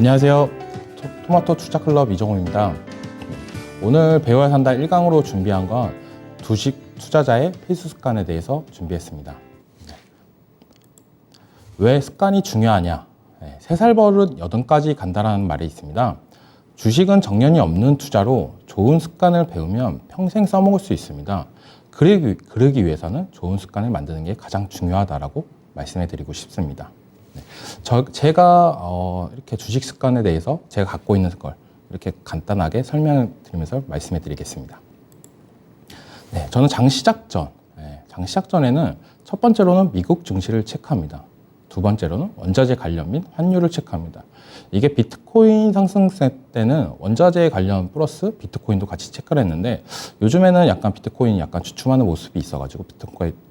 안녕하세요. 토마토 투자클럽 이정호입니다. 오늘 배워야 한다 1강으로 준비한 건 주식 투자자의 필수 습관에 대해서 준비했습니다. 왜 습관이 중요하냐? 3살 버릇 8가지 간다라는 말이 있습니다. 주식은 정년이 없는 투자로 좋은 습관을 배우면 평생 써먹을 수 있습니다. 그러기 위해서는 좋은 습관을 만드는 게 가장 중요하다고 말씀해 드리고 싶습니다. 제가 이렇게 주식 습관에 대해서 제가 갖고 있는 걸 이렇게 간단하게 설명을 드리면서 말씀해 드리겠습니다. 네, 저는 장시작 전에는 첫 번째로는 미국 증시를 체크합니다. 두 번째로는 원자재 관련 및 환율을 체크합니다. 이게 비트코인 상승세 때는 원자재 관련 플러스 비트코인도 같이 체크를 했는데 요즘에는 약간 비트코인이 약간 주춤하는 모습이 있어가지고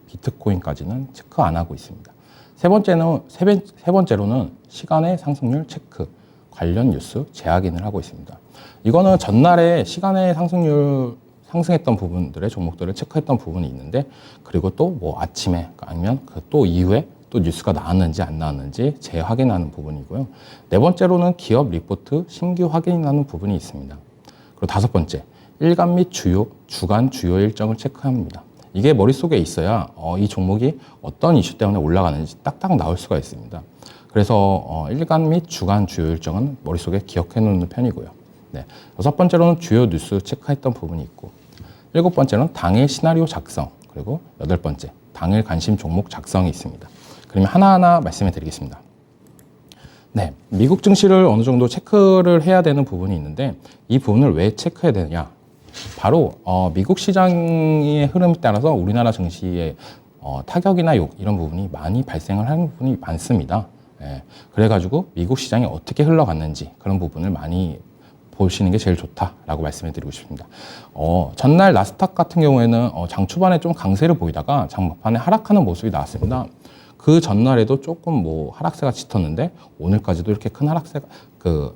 비트코인까지는 체크 안 하고 있습니다. 세 번째로는 시간의 상승률 체크, 관련 뉴스 재확인을 하고 있습니다. 이거는 전날에 시간의 상승했던 부분들의 종목들을 체크했던 부분이 있는데, 그리고 또 뭐 아침에 아니면 또 이후에 또 뉴스가 나왔는지 안 나왔는지 재확인하는 부분이고요. 네 번째로는 기업 리포트 신규 확인하는 부분이 있습니다. 그리고 다섯 번째, 일간 및 주간 주요 일정을 체크합니다. 이게 머릿속에 있어야 이 종목이 어떤 이슈 때문에 올라가는지 딱딱 나올 수가 있습니다. 그래서 일간 및 주간 주요 일정은 머릿속에 기억해 놓는 편이고요. 네. 여섯 번째로는 주요 뉴스 체크했던 부분이 있고, 일곱 번째는 당일 시나리오 작성, 그리고 여덟 번째, 당일 관심 종목 작성이 있습니다. 그러면 하나하나 말씀해 드리겠습니다. 네, 미국 증시를 어느 정도 체크를 해야 되는 부분이 있는데, 이 부분을 왜 체크해야 되느냐? 바로 미국 시장의 흐름에 따라서 우리나라 증시에 타격이나 이런 부분이 많이 발생을 하는 부분이 많습니다. 예, 그래가지고 미국 시장이 어떻게 흘러갔는지 그런 부분을 많이 보시는 게 제일 좋다라고 말씀해 드리고 싶습니다. 전날 나스닥 같은 경우에는 장 초반에 좀 강세를 보이다가 장 막판에 하락하는 모습이 나왔습니다. 그 전날에도 조금 뭐 하락세가 짙었는데 오늘까지도 이렇게 큰 하락세가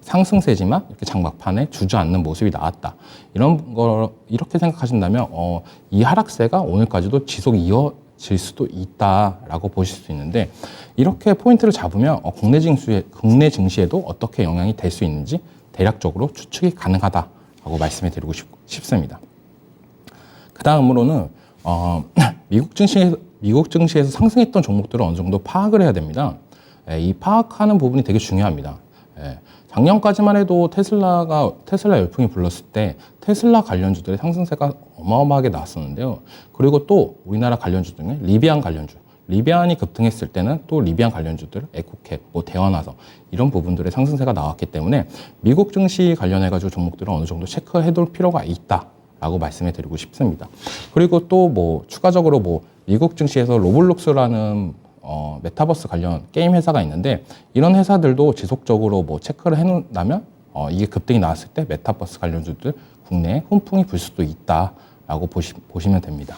상승세지만 이렇게 장 막판에 주저앉는 모습이 나왔다. 이런 걸 이렇게 생각하신다면 이 하락세가 오늘까지도 지속 이어질 수도 있다라고 보실 수 있는데, 이렇게 포인트를 잡으면 국내 증시에도 어떻게 영향이 될 수 있는지 대략적으로 추측이 가능하다라고 말씀해 드리고 싶습니다. 그 다음으로는 미국 증시에서 상승했던 종목들을 어느 정도 파악을 해야 됩니다. 이 파악하는 부분이 되게 중요합니다. 작년까지만 해도 테슬라 열풍이 불렀을 때 테슬라 관련주들의 상승세가 어마어마하게 나왔었는데요. 그리고 또 우리나라 관련주 중에 리비안 관련주, 리비안이 급등했을 때는 또 리비안 관련주들, 에코캡, 대원화서 이런 부분들의 상승세가 나왔기 때문에 미국 증시 관련해가지고 종목들은 어느 정도 체크해둘 필요가 있다라고 말씀해 드리고 싶습니다. 그리고 또 추가적으로 미국 증시에서 로블록스라는 메타버스 관련 게임 회사가 있는데, 이런 회사들도 지속적으로 체크를 해놓는다면 이게 급등이 나왔을 때 메타버스 관련주들 국내에 훈풍이 불 수도 있다라고 보시면 됩니다.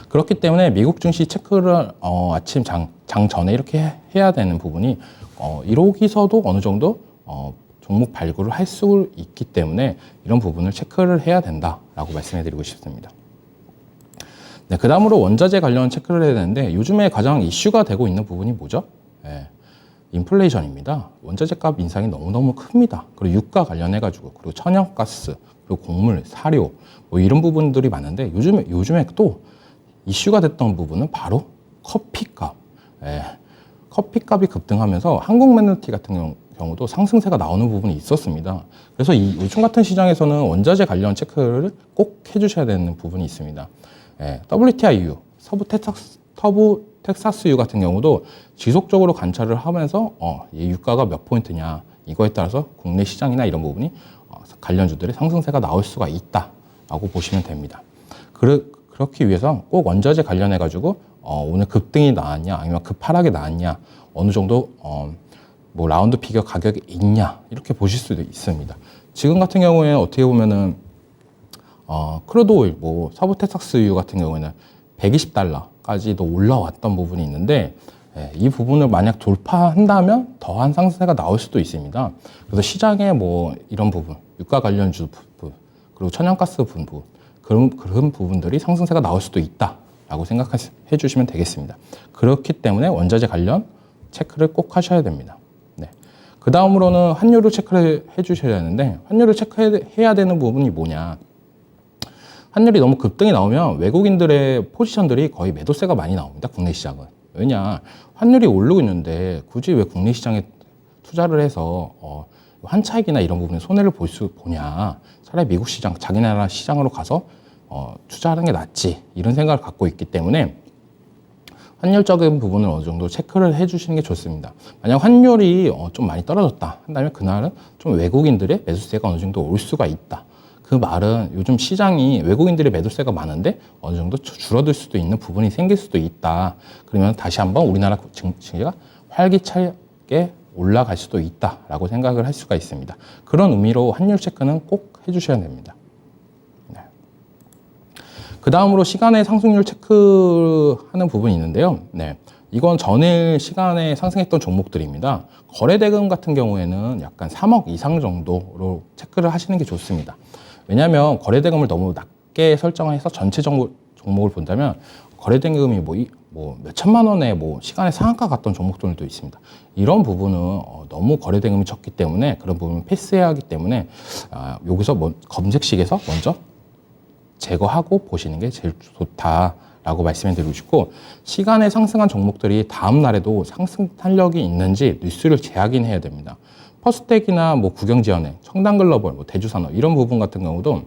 그렇기 때문에 미국 증시 체크를 아침 장 전에 이렇게 해야 되는 부분이 이러기서도 어느 정도 종목 발굴을 할 수 있기 때문에 이런 부분을 체크를 해야 된다라고 말씀해 드리고 싶습니다. 네, 그 다음으로 원자재 관련 체크를 해야 되는데, 요즘에 가장 이슈가 되고 있는 부분이 뭐죠? 인플레이션입니다. 원자재 값 인상이 너무너무 큽니다. 그리고 유가 관련해가지고, 그리고 천연가스, 그리고 곡물, 사료, 이런 부분들이 많은데, 요즘에 또 이슈가 됐던 부분은 바로 커피값. 커피값이 급등하면서 한국 맨너티 같은 경우도 상승세가 나오는 부분이 있었습니다. 그래서 요즘 같은 시장에서는 원자재 관련 체크를 꼭 해주셔야 되는 부분이 있습니다. WTIU, 서부 텍사스유 같은 경우도 지속적으로 관찰을 하면서 유가가 몇 포인트냐, 이거에 따라서 국내 시장이나 이런 부분이 관련주들의 상승세가 나올 수가 있다라고 보시면 됩니다. 그렇기 위해서 꼭 원자재 관련해가지고 오늘 급등이 나왔냐, 아니면 급하락이 나왔냐, 어느 정도 라운드 피겨 가격이 있냐, 이렇게 보실 수도 있습니다. 지금 같은 경우에는 어떻게 보면은 크루드 오일, 서부 텍사스유 같은 경우에는 120달러까지도 올라왔던 부분이 있는데, 이 부분을 만약 돌파한다면 더한 상승세가 나올 수도 있습니다. 그래서 시장에 이런 부분, 유가 관련주 부분, 그리고 천연가스 부분, 그런 부분들이 상승세가 나올 수도 있다라고 생각해 주시면 되겠습니다. 그렇기 때문에 원자재 관련 체크를 꼭 하셔야 됩니다. 네. 그 다음으로는 환율을 체크를 해주셔야 하는데, 환율을 체크해야 되는 부분이 뭐냐. 환율이 너무 급등이 나오면 외국인들의 포지션들이 거의 매도세가 많이 나옵니다. 국내 시장은. 왜냐, 환율이 오르고 있는데 굳이 왜 국내 시장에 투자를 해서 환차익이나 이런 부분에 손해를 보냐. 차라리 미국 시장, 자기 나라 시장으로 가서 투자하는 게 낫지. 이런 생각을 갖고 있기 때문에 환율적인 부분을 어느 정도 체크를 해주시는 게 좋습니다. 만약 환율이 좀 많이 떨어졌다 한다면 그날은 좀 외국인들의 매수세가 어느 정도 올 수가 있다. 그 말은 요즘 시장이 외국인들의 매도세가 많은데 어느 정도 줄어들 수도 있는 부분이 생길 수도 있다. 그러면 다시 한번 우리나라 증시가 활기차게 올라갈 수도 있다라고 생각을 할 수가 있습니다. 그런 의미로 환율 체크는 꼭 해주셔야 됩니다. 네. 그 다음으로 시간의 상승률 체크하는 부분이 있는데요. 네. 이건 전일 시간에 상승했던 종목들입니다. 거래대금 같은 경우에는 약간 3억 이상 정도로 체크를 하시는 게 좋습니다. 왜냐하면 거래대금을 너무 낮게 설정해서 전체 종목을 본다면 거래대금이 뭐 몇천만 원에 시간의 상한가 갔던 종목들도 있습니다. 이런 부분은 너무 거래대금이 적기 때문에 그런 부분은 패스해야 하기 때문에 여기서 검색식에서 먼저 제거하고 보시는 게 제일 좋다라고 말씀해 드리고 싶고, 시간에 상승한 종목들이 다음 날에도 상승 탄력이 있는지 뉴스를 재확인해야 됩니다. 퍼스텍이나 국영지원행, 청담글로벌, 대주산업 이런 부분 같은 경우도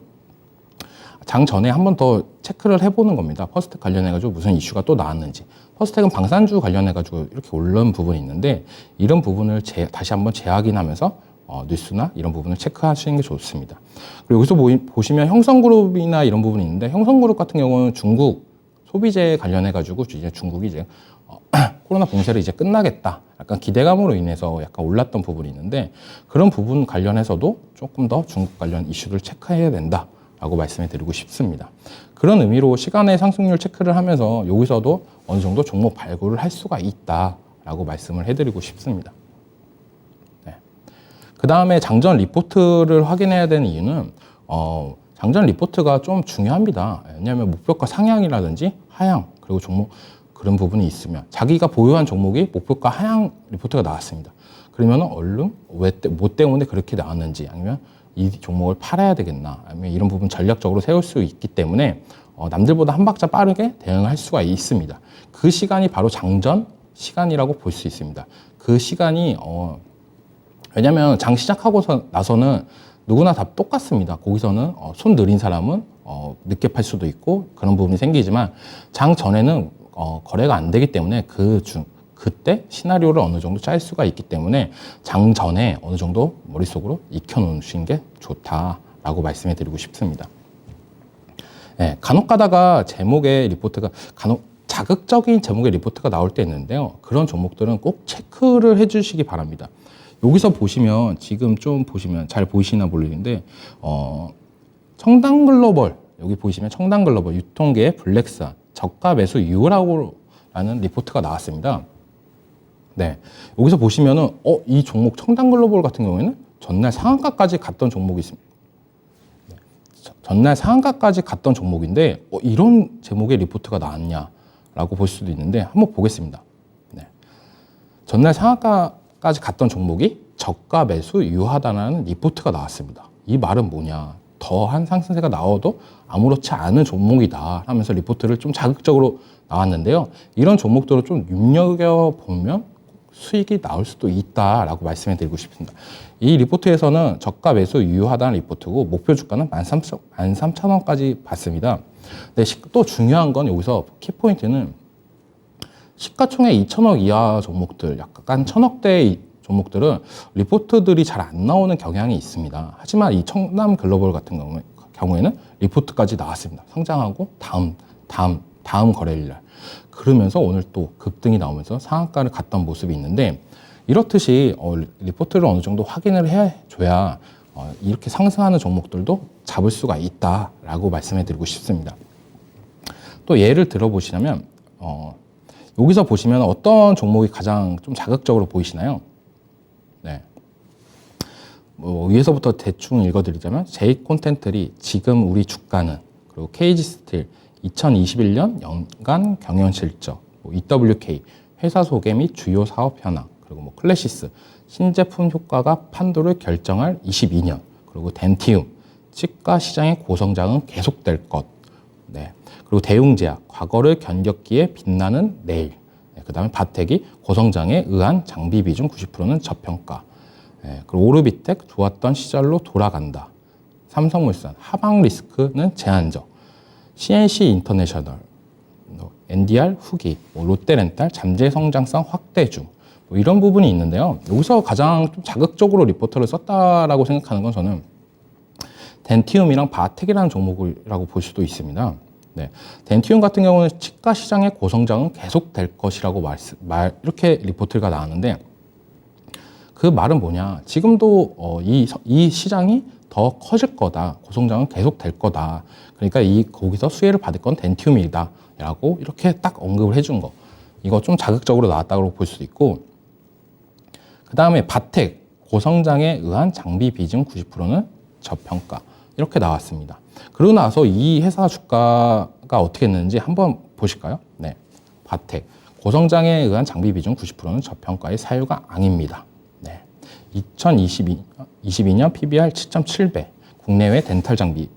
장 전에 한 번 더 체크를 해보는 겁니다. 퍼스텍 관련해가지고 무슨 이슈가 또 나왔는지. 퍼스텍은 방산주 관련해가지고 이렇게 오른 부분이 있는데 이런 부분을 다시 한번 재확인하면서 뉴스나 이런 부분을 체크하시는 게 좋습니다. 그리고 여기서 보시면 형성그룹이나 이런 부분이 있는데, 형성그룹 같은 경우는 중국 소비재 관련해가지고 이제 중국이 이제 코로나 봉쇄를 이제 끝나겠다. 약간 기대감으로 인해서 약간 올랐던 부분이 있는데, 그런 부분 관련해서도 조금 더 중국 관련 이슈를 체크해야 된다라고 말씀해 드리고 싶습니다. 그런 의미로 시간의 상승률 체크를 하면서 여기서도 어느 정도 종목 발굴을 할 수가 있다라고 말씀을 해드리고 싶습니다. 네. 그 다음에 장전 리포트를 확인해야 되는 이유는 장전 리포트가 좀 중요합니다. 왜냐하면 목표가 상향이라든지 하향, 그리고 종목 그런 부분이 있으면 자기가 보유한 종목이 목표가 하향 리포트가 나왔습니다. 그러면 얼른 뭐 때문에 그렇게 나왔는지, 아니면 이 종목을 팔아야 되겠나, 아니면 이런 부분 전략적으로 세울 수 있기 때문에 남들보다 한 박자 빠르게 대응할 수가 있습니다. 그 시간이 바로 장전 시간이라고 볼 수 있습니다. 그 시간이 왜냐하면 장 시작하고 나서는 누구나 다 똑같습니다. 거기서는 손 느린 사람은 늦게 팔 수도 있고 그런 부분이 생기지만, 장 전에는 거래가 안 되기 때문에 그때 시나리오를 어느 정도 짤 수가 있기 때문에 장 전에 어느 정도 머릿속으로 익혀놓으시는 게 좋다라고 말씀해 드리고 싶습니다. 네, 간혹 가다가 제목의 리포트가 자극적인 제목의 리포트가 나올 때 있는데요. 그런 종목들은 꼭 체크를 해 주시기 바랍니다. 여기서 보시면 지금 좀 보시면 잘 보이시나 모르겠는데 청담글로벌, 여기 보시면 청담글로벌 유통계의 블랙스완 저가 매수 이유라는 리포트가 나왔습니다. 네, 여기서 보시면은 이 종목 청담글로벌 같은 경우에는 전날 상한가까지 갔던 종목이 있습니다. 네, 전날 상한가까지 갔던 종목인데 이런 제목의 리포트가 나왔냐라고 볼 수도 있는데 한번 보겠습니다. 네, 전날 상한가까지 갔던 종목이 저가 매수 유효하다는 리포트가 나왔습니다. 이 말은 뭐냐? 더한 상승세가 나와도 아무렇지 않은 종목이다 하면서 리포트를 좀 자극적으로 나왔는데요. 이런 종목들을 좀 눈여겨보면 수익이 나올 수도 있다라고 말씀해 드리고 싶습니다. 이 리포트에서는 저가 매수 유효하다는 리포트고 목표 주가는 13,000원까지 봤습니다. 근데 또 중요한 건 여기서 키포인트는 시가총액 2천억 이하 종목들, 약간 1,000억대 종목들은 리포트들이 잘 안 나오는 경향이 있습니다. 하지만 이 청담글로벌 같은 경우에는 리포트까지 나왔습니다. 상장하고 다음 거래일 날. 그러면서 오늘 또 급등이 나오면서 상한가를 갔던 모습이 있는데, 이렇듯이 리포트를 어느 정도 확인을 해줘야 이렇게 상승하는 종목들도 잡을 수가 있다라고 말씀해 드리고 싶습니다. 또 예를 들어보시면 여기서 보시면 어떤 종목이 가장 좀 자극적으로 보이시나요? 네. 위에서부터 대충 읽어드리자면 제이콘텐트리 지금 우리 주가는, 그리고 KG스틸 2021년 연간 경영실적, EWK 회사 소개 및 주요 사업 현황, 그리고 그리고 뭐 클래시스, 신제품 효과가 판도를 결정할 22년, 그리고 덴티움, 치과 시장의 고성장은 계속될 것, 네. 그리고 대웅제약, 과거를 견뎠기에 빛나는 내일, 네. 그 다음에 바텍이 고성장에 의한 장비 비중 90%는 저평가, 네. 그리고 오르비텍, 좋았던 시절로 돌아간다. 삼성물산, 하방 리스크는 제한적, CNC 인터내셔널, NDR 후기, 롯데렌탈 잠재 성장성 확대 중, 뭐 이런 부분이 있는데요. 여기서 가장 좀 자극적으로 리포트를 썼다라고 생각하는 건 저는 덴티움이랑 바텍이라는 종목이라고 볼 수도 있습니다. 네. 덴티움 같은 경우는 치과 시장의 고성장은 계속될 것이라고 이렇게 리포트가 나왔는데, 그 말은 뭐냐? 지금도 이 시장이 더 커질 거다. 고성장은 계속 될 거다. 그러니까 거기서 수혜를 받을 건 덴티움이다. 라고 이렇게 딱 언급을 해준 거. 이거 좀 자극적으로 나왔다고 볼 수도 있고, 그 다음에 바텍, 고성장에 의한 장비 비중 90%는 저평가. 이렇게 나왔습니다. 그러고 나서 이 회사 주가가 어떻게 했는지 한번 보실까요? 네. 바텍, 고성장에 의한 장비 비중 90%는 저평가의 사유가 아닙니다. 2022년 PBR 7.7배, 국내외 덴탈 장비,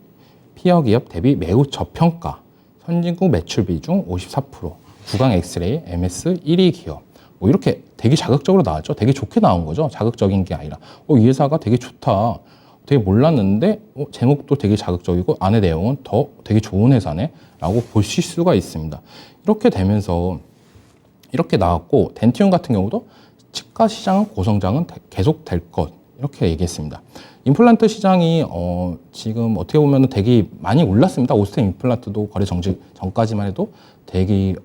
피어 기업 대비 매우 저평가, 선진국 매출 비중 54%, 구강 엑스레이 MS 1위 기업. 뭐 이렇게 되게 자극적으로 나왔죠. 되게 좋게 나온 거죠. 자극적인 게 아니라. 이 회사가 되게 좋다. 되게 몰랐는데, 제목도 되게 자극적이고, 안에 내용은 더 되게 좋은 회사네. 라고 보실 수가 있습니다. 이렇게 되면서, 이렇게 나왔고, 덴티움 같은 경우도 치과 시장은 고성장은 계속 될 것, 이렇게 얘기했습니다. 임플란트 시장이 지금 어떻게 보면 되게 많이 올랐습니다. 오스템 임플란트도 거래 정지 전까지만 해도 되게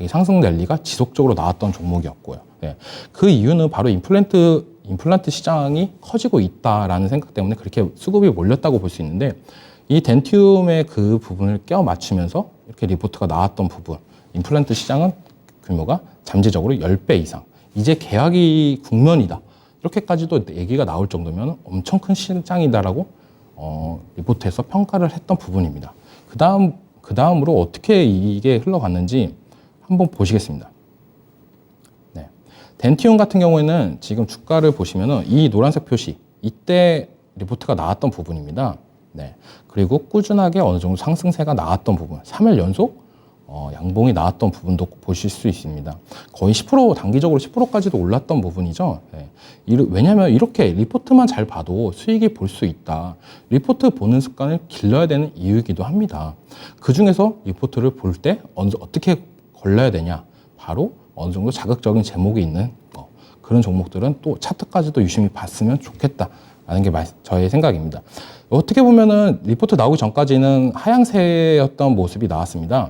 상승 랠리가 지속적으로 나왔던 종목이었고요. 네. 그 이유는 바로 임플란트 시장이 커지고 있다라는 생각 때문에 그렇게 수급이 몰렸다고 볼 수 있는데, 이 덴티움의 그 부분을 껴 맞추면서 이렇게 리포트가 나왔던 부분, 임플란트 시장은 규모가 잠재적으로 10배 이상, 이제 계약이 국면이다. 이렇게까지도 얘기가 나올 정도면 엄청 큰 시장이다라고 리포트에서 평가를 했던 부분입니다. 그 다음으로 어떻게 이게 흘러갔는지 한번 보시겠습니다. 네. 덴티움 같은 경우에는 지금 주가를 보시면은 이 노란색 표시, 이때 리포트가 나왔던 부분입니다. 네. 그리고 꾸준하게 어느 정도 상승세가 나왔던 부분, 3일 연속 양봉이 나왔던 부분도 보실 수 있습니다. 거의 10%, 단기적으로 10%까지도 올랐던 부분이죠. 네. 왜냐하면 이렇게 리포트만 잘 봐도 수익이 볼 수 있다. 리포트 보는 습관을 길러야 되는 이유이기도 합니다. 그 중에서 리포트를 볼 때 어떻게 걸러야 되냐. 바로 어느 정도 자극적인 제목이 있는 그런 종목들은 또 차트까지도 유심히 봤으면 좋겠다라는 게 저의 생각입니다. 어떻게 보면은 리포트 나오기 전까지는 하향세였던 모습이 나왔습니다.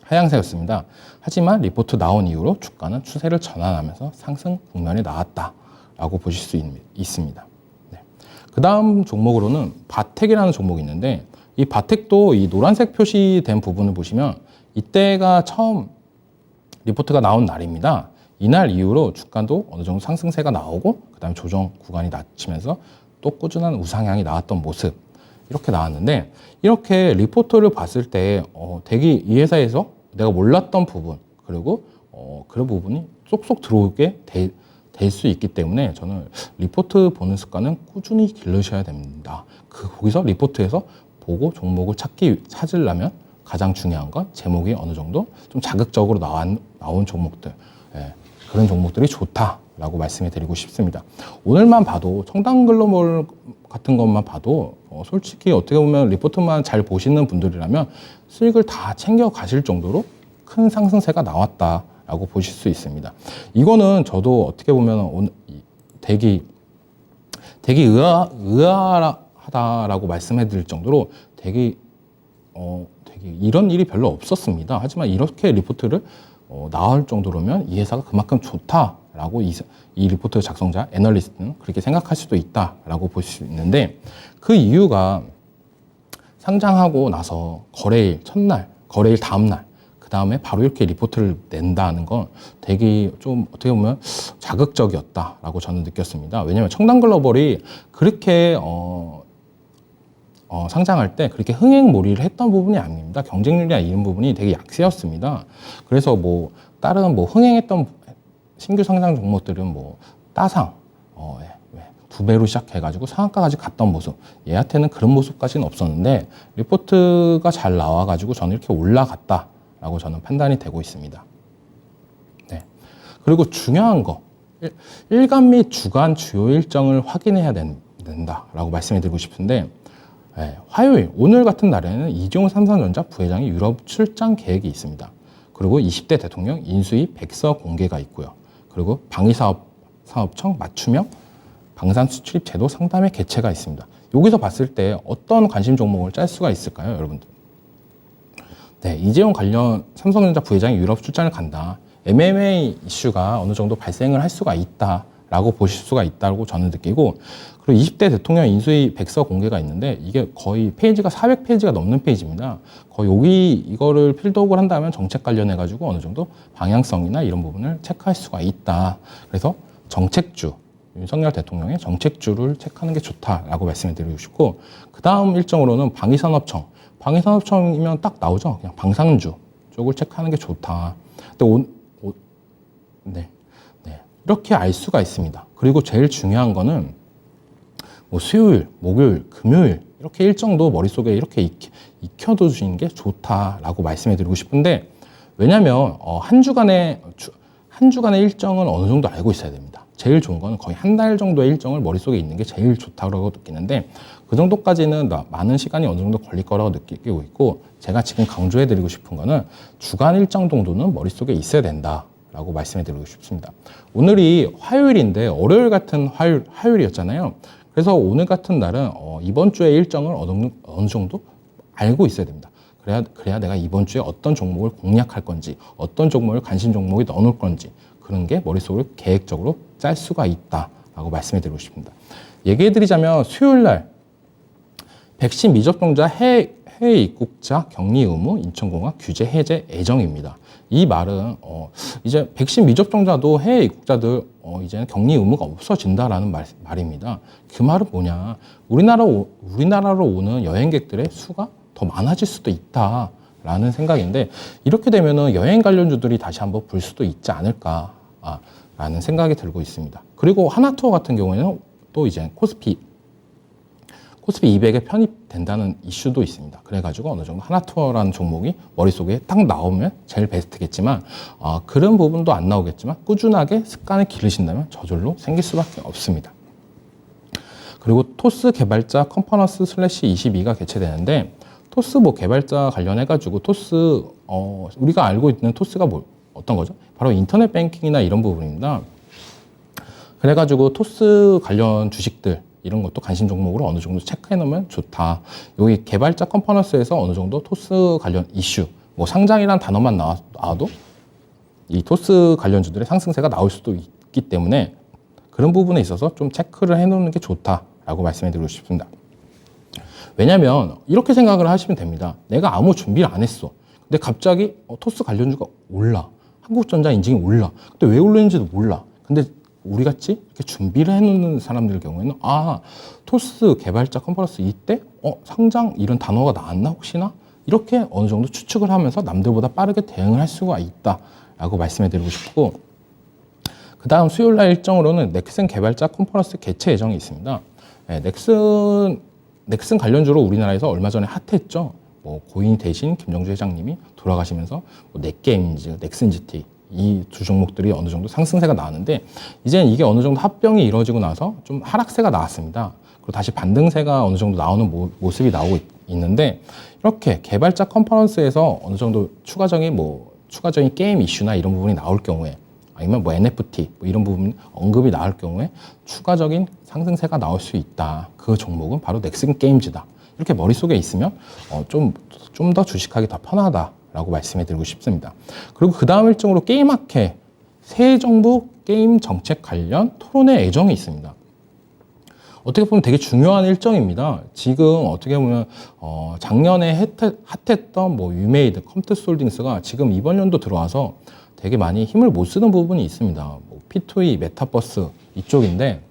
하향세였습니다. 하지만 리포트 나온 이후로 주가는 추세를 전환하면서 상승 국면에 나왔다라고 보실 수 있습니다. 네. 그 다음 종목으로는 바텍이라는 종목이 있는데, 이 바텍도 이 노란색 표시된 부분을 보시면 이때가 처음 리포트가 나온 날입니다. 이날 이후로 주가도 어느 정도 상승세가 나오고, 그 다음에 조정 구간이 낮추면서 또 꾸준한 우상향이 나왔던 모습, 이렇게 나왔는데, 이렇게 리포트를 봤을 때 되게 이 회사에서 내가 몰랐던 부분, 그리고 그런 부분이 쏙쏙 들어오게 될 수 있기 때문에 저는 리포트 보는 습관은 꾸준히 기르셔야 됩니다. 거기서 리포트에서 보고 종목을 찾으려면 가장 중요한 건 제목이 어느 정도 좀 자극적으로 나온 종목들, 그런 종목들이 좋다라고 말씀해 드리고 싶습니다. 오늘만 봐도 청담 글로벌 같은 것만 봐도 솔직히 어떻게 보면 리포트만 잘 보시는 분들이라면 수익을 다 챙겨 가실 정도로 큰 상승세가 나왔다라고 보실 수 있습니다. 이거는 저도 어떻게 보면 되게 의아하다라고 말씀해 드릴 정도로 되게 이런 일이 별로 없었습니다. 하지만 이렇게 리포트를 나올 정도로면 이 회사가 그만큼 좋다라고 이 리포트 작성자, 애널리스트는 그렇게 생각할 수도 있다라고 볼 수 있는데, 그 이유가 상장하고 나서 거래일 첫날, 거래일 다음날, 그 다음에 바로 이렇게 리포트를 낸다는 건 되게 좀 어떻게 보면 자극적이었다라고 저는 느꼈습니다. 왜냐하면 청담글로벌이 그렇게 상장할 때 그렇게 흥행몰이를 했던 부분이 아닙니다. 경쟁률이나 이런 부분이 되게 약세였습니다. 그래서 다른 흥행했던 신규 상장 종목들은 뭐 따상, 두 배로 시작해가지고 상한가까지 갔던 모습, 얘한테는 그런 모습까지는 없었는데 리포트가 잘 나와가지고 저는 이렇게 올라갔다라고 저는 판단이 되고 있습니다. 네. 그리고 중요한 거, 일간 및 주간 주요 일정을 확인해야 된다라고 말씀을 드리고 싶은데, 화요일, 오늘 같은 날에는 이재용 삼성전자 부회장이 유럽 출장 계획이 있습니다. 그리고 20대 대통령 인수위 백서 공개가 있고요. 그리고 방위사업청 맞춤형 방산수출입 제도 상담회 개최가 있습니다. 여기서 봤을 때 어떤 관심 종목을 짤 수가 있을까요, 여러분들? 네, 이재용 관련 삼성전자 부회장이 유럽 출장을 간다. MMA 이슈가 어느 정도 발생을 할 수가 있다라고 보실 수가 있다고 저는 느끼고, 그리고 20대 대통령 인수위 백서 공개가 있는데 이게 거의 페이지가 400페이지가 넘는 페이지입니다. 거의 여기 이거를 필독을 한다면 정책 관련해 가지고 어느 정도 방향성이나 이런 부분을 체크할 수가 있다. 그래서 정책주, 윤석열 대통령의 정책주를 체크하는 게 좋다라고 말씀을 드리고 싶고, 그 다음 일정으로는 방위산업청이면 딱 나오죠. 그냥 방산주 쪽을 체크하는 게 좋다. 근데 네. 이렇게 알 수가 있습니다. 그리고 제일 중요한 거는 뭐 수요일, 목요일, 금요일 이렇게 일정도 머릿속에 이렇게 익혀두시는 게 좋다라고 말씀해 드리고 싶은데, 왜냐하면 한 주간의 일정은 어느 정도 알고 있어야 됩니다. 제일 좋은 거는 거의 한 달 정도의 일정을 머릿속에 있는 게 제일 좋다고 느끼는데, 그 정도까지는 많은 시간이 어느 정도 걸릴 거라고 느끼고 있고, 제가 지금 강조해 드리고 싶은 거는 주간 일정 정도는 머릿속에 있어야 된다라고 말씀해 드리고 싶습니다. 오늘이 화요일인데 월요일 같은 화요일이었잖아요. 그래서 오늘 같은 날은 이번 주의 일정을 어느 정도 알고 있어야 됩니다. 그래야 내가 이번 주에 어떤 종목을 공략할 건지, 어떤 종목을 관심 종목에 넣어놓을 건지, 그런 게 머릿속으로 계획적으로 짤 수가 있다라고 말씀해 드리고 싶습니다. 얘기해 드리자면 수요일 날 백신 미접종자 해외 입국자 격리 의무 인천공항 규제 해제 예정입니다. 이 말은 이제 백신 미접종자도 해외 입국자들 이제는 격리 의무가 없어진다라는 말입니다. 그 말은 뭐냐? 우리나라로 오는 여행객들의 수가 더 많아질 수도 있다라는 생각인데, 이렇게 되면은 여행 관련주들이 다시 한번 불 수도 있지 않을까라는 생각이 들고 있습니다. 그리고 하나투어 같은 경우에는 또 이제 코스피 200에 편입된다는 이슈도 있습니다. 그래가지고 어느 정도 하나투어라는 종목이 머릿속에 딱 나오면 제일 베스트겠지만, 그런 부분도 안 나오겠지만 꾸준하게 습관을 기르신다면 저절로 생길 수밖에 없습니다. 그리고 토스 개발자 컨퍼런스 /22가 개최되는데, 토스 뭐 개발자 관련해가지고 토스, 우리가 알고 있는 토스가 어떤 거죠? 바로 인터넷 뱅킹이나 이런 부분입니다. 그래가지고 토스 관련 주식들, 이런 것도 관심 종목으로 어느 정도 체크해 놓으면 좋다. 여기 개발자 컨퍼런스에서 어느 정도 토스 관련 이슈, 뭐 상장이란 단어만 나와도 이 토스 관련주들의 상승세가 나올 수도 있기 때문에 그런 부분에 있어서 좀 체크를 해 놓는 게 좋다라고 말씀해 드리고 싶습니다. 왜냐면 이렇게 생각을 하시면 됩니다. 내가 아무 준비를 안 했어. 근데 갑자기 토스 관련주가 올라. 한국전자 인증이 올라. 근데 왜 올리는지도 몰라. 근데 우리 같이 이렇게 준비를 해놓는 사람들 경우에는 토스 개발자 컨퍼런스 이때 상장 이런 단어가 나왔나 혹시나 이렇게 어느 정도 추측을 하면서 남들보다 빠르게 대응을 할 수가 있다라고 말씀해 드리고 싶고, 그 다음 수요일 날 일정으로는 넥슨 개발자 컨퍼런스 개최 예정이 있습니다. 넥슨 관련주로 우리나라에서 얼마 전에 핫했죠. 뭐 고인 대신 김정주 회장님이 돌아가시면서 뭐 넷게임즈, 넥슨 GT 이 두 종목들이 어느 정도 상승세가 나왔는데, 이제는 이게 어느 정도 합병이 이루어지고 나서 좀 하락세가 나왔습니다. 그리고 다시 반등세가 어느 정도 나오는 모습이 나오고 있는데, 이렇게 개발자 컨퍼런스에서 어느 정도 추가적인 게임 이슈나 이런 부분이 나올 경우에, 아니면 뭐 NFT 뭐 이런 부분 언급이 나올 경우에 추가적인 상승세가 나올 수 있다. 그 종목은 바로 넥슨 게임즈다. 이렇게 머릿속에 있으면 좀 더 주식하기 더 편하다라고 말씀해 드리고 싶습니다. 그리고 그 다음 일정으로 게임학회 새 정부 게임 정책 관련 토론회 예정이 있습니다. 어떻게 보면 되게 중요한 일정입니다. 지금 어떻게 보면 작년에 핫했던 뭐 유메이드, 컴투스홀딩스가 지금 이번 연도 들어와서 되게 많이 힘을 못 쓰는 부분이 있습니다. 뭐 P2E, 메타버스 이쪽인데,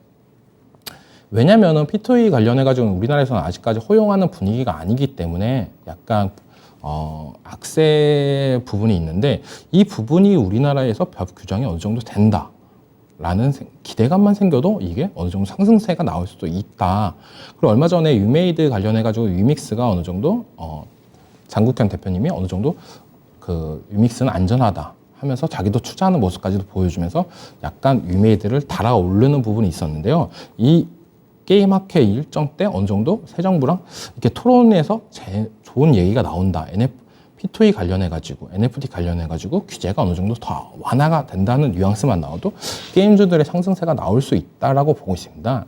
왜냐면은 P2E 관련해가지고 우리나라에서는 아직까지 허용하는 분위기가 아니기 때문에 약간 악세 부분이 있는데, 이 부분이 우리나라에서 법 규정이 어느 정도 된다. 라는 기대감만 생겨도 이게 어느 정도 상승세가 나올 수도 있다. 그리고 얼마 전에 유메이드 관련해가지고 유믹스가 어느 정도, 장국현 대표님이 어느 정도 그 유믹스는 안전하다 하면서 자기도 투자하는 모습까지도 보여주면서 약간 유메이드를 달아오르는 부분이 있었는데요. 이 게임 학회 일정 때 어느 정도 새 정부랑 이렇게 토론에서 좋은 얘기가 나온다. P2E 관련해가지고, NFT 관련해가지고 규제가 어느 정도 더 완화가 된다는 뉘앙스만 나와도 게임주들의 상승세가 나올 수 있다라고 보고 있습니다.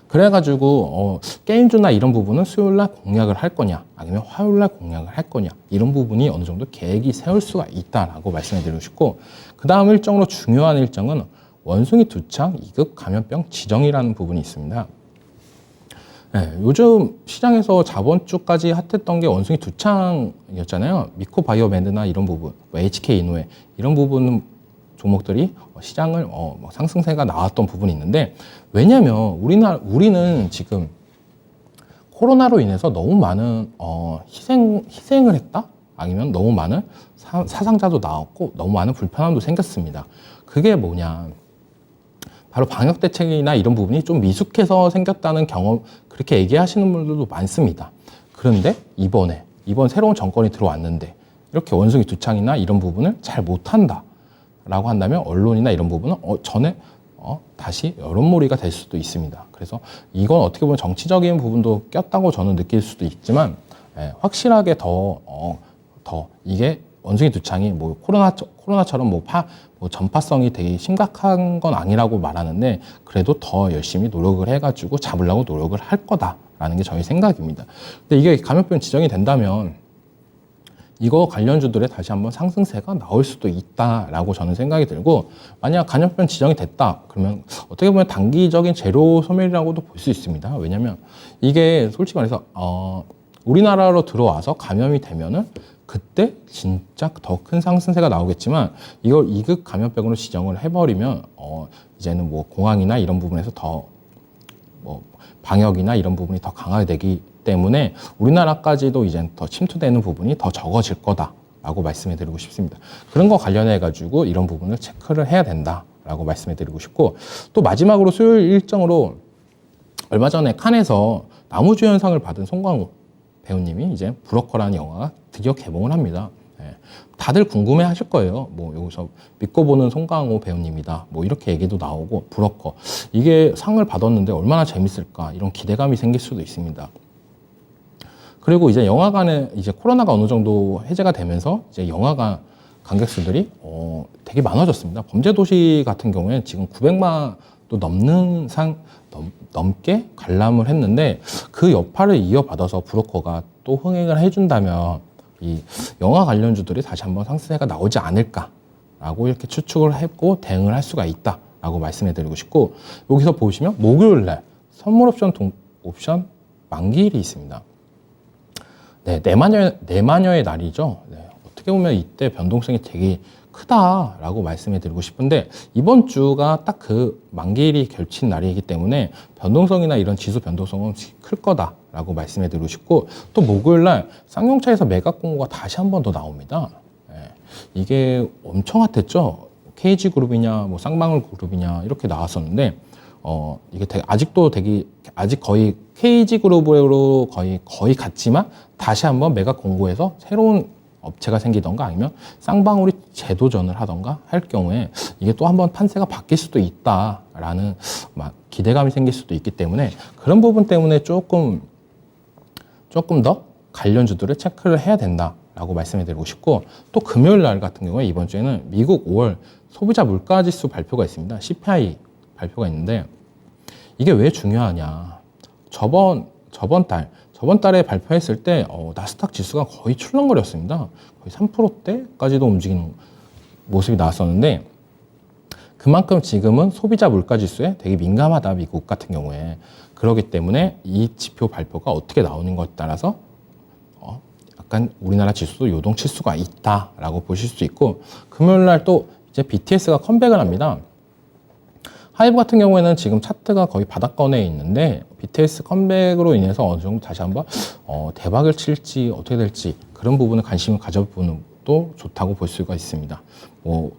그래가지고 게임주나 이런 부분은 수요일날 공략을 할 거냐 아니면 화요일날 공략을 할 거냐 이런 부분이 어느 정도 계획이 세울 수가 있다라고 말씀을 드리고 싶고, 그 다음 일정으로 중요한 일정은 원숭이 두창 2급 감염병 지정이라는 부분이 있습니다. 네, 요즘 시장에서 저번 주까지 핫했던 게 원숭이 두창이었잖아요. 미코바이오밴드나 이런 부분, HK 이노웨 이런 부분 종목들이 시장을 상승세가 나왔던 부분이 있는데, 왜냐하면 우리는 지금 코로나로 인해서 너무 많은 희생을 했다? 아니면 너무 많은 사상자도 나왔고 너무 많은 불편함도 생겼습니다. 그게 뭐냐? 바로 방역 대책이나 이런 부분이 좀 미숙해서 생겼다는 경험, 그렇게 얘기하시는 분들도 많습니다. 그런데 이번 새로운 정권이 들어왔는데 이렇게 원숭이 두창이나 이런 부분을 잘 못한다 라고 한다면 언론이나 이런 부분은 전에 다시 여론몰이가 될 수도 있습니다. 그래서 이건 어떻게 보면 정치적인 부분도 꼈다고 저는 느낄 수도 있지만, 확실하게 더 이게 원숭이 두창이 뭐 코로나처럼 뭐 전파성이 되게 심각한 건 아니라고 말하는데, 그래도 더 열심히 노력을 해가지고 잡으려고 노력을 할 거다라는 게 저희 생각입니다. 근데 이게 감염병 지정이 된다면 이거 관련주들의 다시 한번 상승세가 나올 수도 있다라고 저는 생각이 들고, 만약 감염병 지정이 됐다 그러면 어떻게 보면 단기적인 재료 소멸이라고도 볼 수 있습니다. 왜냐하면 이게 솔직히 말해서 우리나라로 들어와서 감염이 되면은 그때 진짜 더 큰 상승세가 나오겠지만, 이걸 2급 감염병으로 지정을 해버리면 이제는 뭐 공항이나 이런 부분에서 더 뭐 방역이나 이런 부분이 더 강화되기 때문에 우리나라까지도 이제 더 침투되는 부분이 더 적어질 거다라고 말씀해 드리고 싶습니다. 그런 거 관련해 가지고 이런 부분을 체크를 해야 된다라고 말씀해 드리고 싶고, 또 마지막으로 수요일 일정으로 얼마 전에 칸에서 나무주연상을 받은 송강호 배우님이 이제 브로커라는 영화가 드디어 개봉을 합니다. 다들 궁금해 하실 거예요. 뭐 여기서 믿고 보는 송강호 배우님이다, 뭐 이렇게 얘기도 나오고, 브로커 이게 상을 받았는데 얼마나 재밌을까 이런 기대감이 생길 수도 있습니다. 그리고 이제 영화관에 이제 코로나가 어느 정도 해제가 되면서 이제 영화관 관객수들이 되게 많아졌습니다. 범죄도시 같은 경우에 지금 900만도 넘게 관람을 했는데, 그 여파를 이어받아서 브로커가 또 흥행을 해준다면 이 영화 관련주들이 다시 한번 상승세가 나오지 않을까라고 이렇게 추측을 했고 대응을 할 수가 있다라고 말씀해 드리고 싶고, 여기서 보시면 목요일날 선물 옵션 만기일이 있습니다. 네, 내마녀의 날이죠. 네, 어떻게 보면 이때 변동성이 되게 크다라고 말씀해 드리고 싶은데, 이번 주가 딱 그 만기일이 결친 날이기 때문에 변동성이나 이런 지수 변동성은 클 거다라고 말씀해 드리고 싶고, 또 목요일날 쌍용차에서 매각 공고가 다시 한 번 더 나옵니다. 이게 엄청 핫했죠. KG그룹이냐 뭐 쌍방울그룹이냐 이렇게 나왔었는데, 이게 아직 거의 KG그룹으로 거의 같지만 다시 한번 매각 공고에서 새로운 업체가 생기던가 아니면 쌍방울이 재도전을 하던가 할 경우에 이게 또 한번 판세가 바뀔 수도 있다라는 기대감이 생길 수도 있기 때문에, 그런 부분 때문에 조금 더 관련주들을 체크를 해야 된다라고 말씀해 드리고 싶고, 또 금요일 날 같은 경우에 이번 주에는 미국 5월 소비자 물가지수 발표가 있습니다. CPI 발표가 있는데, 이게 왜 중요하냐? 저번 달에 발표했을 때 나스닥 지수가 거의 출렁거렸습니다. 거의 3%대까지도 움직이는 모습이 나왔었는데, 그만큼 지금은 소비자 물가 지수에 되게 민감하다, 미국 같은 경우에. 그렇기 때문에 이 지표 발표가 어떻게 나오는 것에 따라서 약간 우리나라 지수도 요동칠 수가 있다라고 보실 수 있고, 금요일 날 또 이제 BTS가 컴백을 합니다. 하이브 같은 경우에는 지금 차트가 거의 바닥권에 있는데, BTS 컴백으로 인해서 어느 정도 다시 한번 대박을 칠지 어떻게 될지 그런 부분에 관심을 가져보는 것도 좋다고 볼 수가 있습니다. 뭐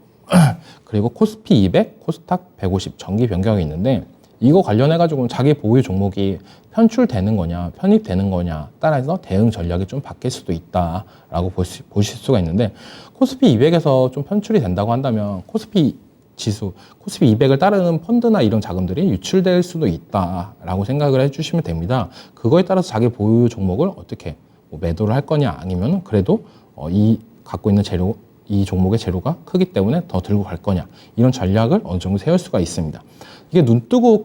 그리고 코스피 200, 코스닥 150 정기 변경이 있는데 이거 관련해 가지고 자기 보유 종목이 편출되는 거냐 편입되는 거냐 따라서 대응 전략이 좀 바뀔 수도 있다라고 보실 수가 있는데, 코스피 200에서 좀 편출이 된다고 한다면 코스피 지수, 코스피 200을 따르는 펀드나 이런 자금들이 유출될 수도 있다라고 생각을 해주시면 됩니다. 그거에 따라서 자기 보유 종목을 어떻게 뭐 매도를 할 거냐, 아니면 그래도 이 갖고 있는 재료, 이 종목의 재료가 크기 때문에 더 들고 갈 거냐, 이런 전략을 어느 정도 세울 수가 있습니다. 이게 눈 뜨고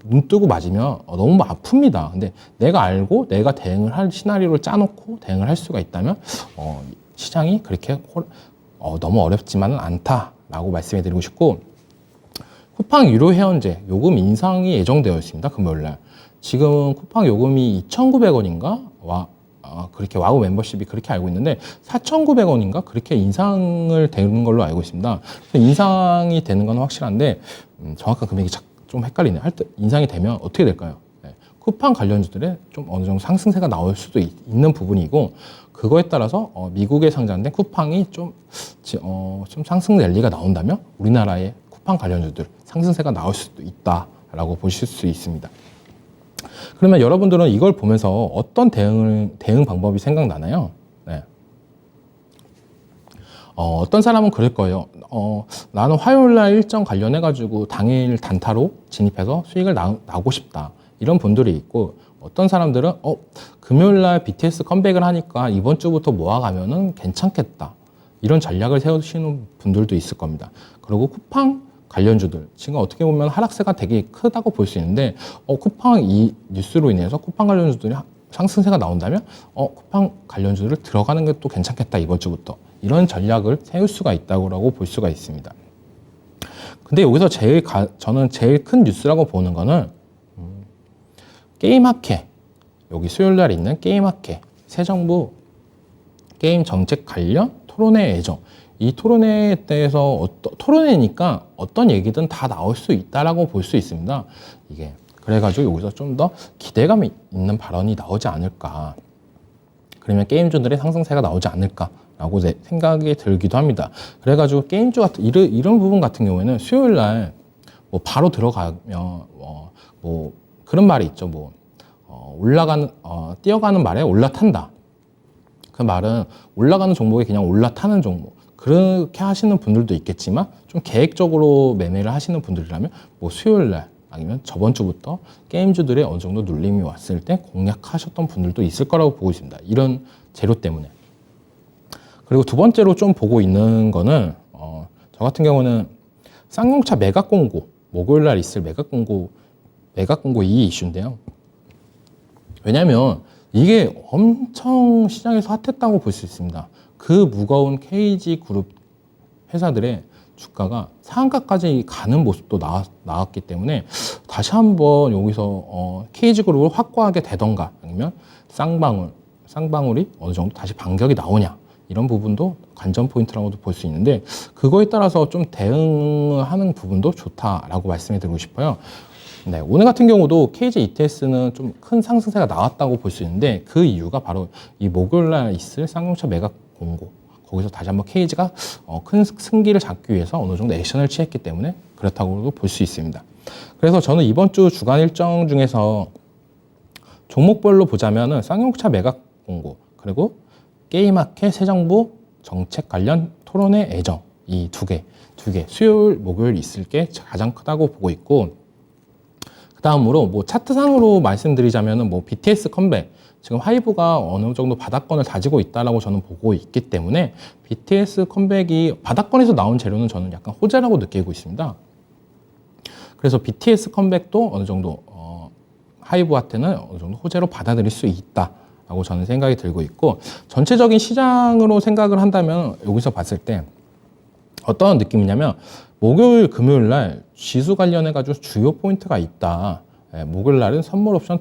눈 뜨고 맞으면 너무 아픕니다. 근데 내가 알고 내가 대응을 할 시나리오를 짜놓고 대응을 할 수가 있다면 시장이 그렇게 너무 어렵지만은 않다라고 말씀해 드리고 싶고, 쿠팡 유료 회원제 요금 인상이 예정되어 있습니다. 금요일날. 지금 쿠팡 요금이 2,900원인가? 그렇게 와우 멤버십이 그렇게 알고 있는데 4,900원인가? 그렇게 인상을 되는 걸로 알고 있습니다. 인상이 되는 건 확실한데 정확한 금액이 좀 헷갈리네요. 인상이 되면 어떻게 될까요? 네. 쿠팡 관련주들의 좀 어느 정도 상승세가 나올 수도 있는 부분이고, 그거에 따라서 미국에 상장된 쿠팡이 좀 상승 랠리가 나온다면 우리나라의 쿠팡 관련주들 상승세가 나올 수도 있다라고 보실 수 있습니다. 그러면 여러분들은 이걸 보면서 어떤 대응 방법이 생각나나요? 네. 어떤 사람은 그럴 거예요. 나는 화요일날 일정 관련해가지고 당일 단타로 진입해서 수익을 나고 싶다. 이런 분들이 있고, 어떤 사람들은 금요일날 BTS 컴백을 하니까 이번 주부터 모아가면은 괜찮겠다. 이런 전략을 세우시는 분들도 있을 겁니다. 그리고 쿠팡 관련주들, 지금 어떻게 보면 하락세가 되게 크다고 볼 수 있는데, 쿠팡 이 뉴스로 인해서 쿠팡 관련주들이 상승세가 나온다면, 쿠팡 관련주들을 들어가는 게 또 괜찮겠다, 이번 주부터. 이런 전략을 세울 수가 있다고 볼 수가 있습니다. 근데 여기서 저는 제일 큰 뉴스라고 보는 거는, 게임학회. 여기 수요일 날 있는 게임학회. 새 정부 게임 정책 관련 토론회 예정. 이 토론회에 대해서 토론회니까 어떤 얘기든 다 나올 수 있다라고 볼 수 있습니다. 이게 그래가지고 여기서 좀 더 기대감이 있는 발언이 나오지 않을까. 그러면 게임주들의 상승세가 나오지 않을까라고 생각이 들기도 합니다. 그래가지고 게임주 같은 이런 부분 같은 경우에는 수요일 날 뭐 바로 들어가면 뭐 그런 말이 있죠. 뛰어가는 말에 올라탄다. 그 말은 올라가는 종목이 그냥 올라타는 종목. 그렇게 하시는 분들도 있겠지만, 좀 계획적으로 매매를 하시는 분들이라면 수요일 날 아니면 저번 주부터 게임주들의 어느 정도 눌림이 왔을 때 공략하셨던 분들도 있을 거라고 보고 있습니다. 이런 재료 때문에. 그리고 두 번째로 좀 보고 있는 거는 저 같은 경우는 쌍용차 매각 공고, 목요일 날 있을 매각 공고 이 이슈인데요. 왜냐하면 이게 엄청 시장에서 핫했다고 볼 수 있습니다. 그 무거운 KG 그룹 회사들의 주가가 상한가까지 가는 모습도 나왔기 때문에 다시 한번 여기서 KG 그룹을 확고하게 되던가, 아니면 쌍방울이 어느 정도 다시 반격이 나오냐, 이런 부분도 관전 포인트라고도 볼 수 있는데, 그거에 따라서 좀 대응하는 부분도 좋다라고 말씀해 드리고 싶어요. 네, 오늘 같은 경우도 KG ETS는 좀 큰 상승세가 나왔다고 볼 수 있는데, 그 이유가 바로 이 목요일날 있을 쌍용차 매각 공고, 거기서 다시 한번 KG가 큰 승기를 잡기 위해서 어느 정도 액션을 취했기 때문에 그렇다고도 볼 수 있습니다. 그래서 저는 이번 주 주간 일정 중에서 종목별로 보자면은 쌍용차 매각 공고, 그리고 게임학회 새 정부 정책 관련 토론회 예정, 이 두 개 수요일 목요일 있을 게 가장 크다고 보고 있고, 그 다음으로 차트상으로 말씀드리자면은 BTS 컴백, 지금 하이브가 어느 정도 바닥권을 다지고 있다라고 저는 보고 있기 때문에 BTS 컴백이 바닥권에서 나온 재료는 저는 약간 호재라고 느끼고 있습니다. 그래서 BTS 컴백도 어느 정도 하이브한테는 어느 정도 호재로 받아들일 수 있다라고 저는 생각이 들고 있고, 전체적인 시장으로 생각을 한다면 여기서 봤을 때 어떤 느낌이냐면, 목요일 금요일 날 지수 관련해 가지고 주요 포인트가 있다. 목요일 날은 선물 옵션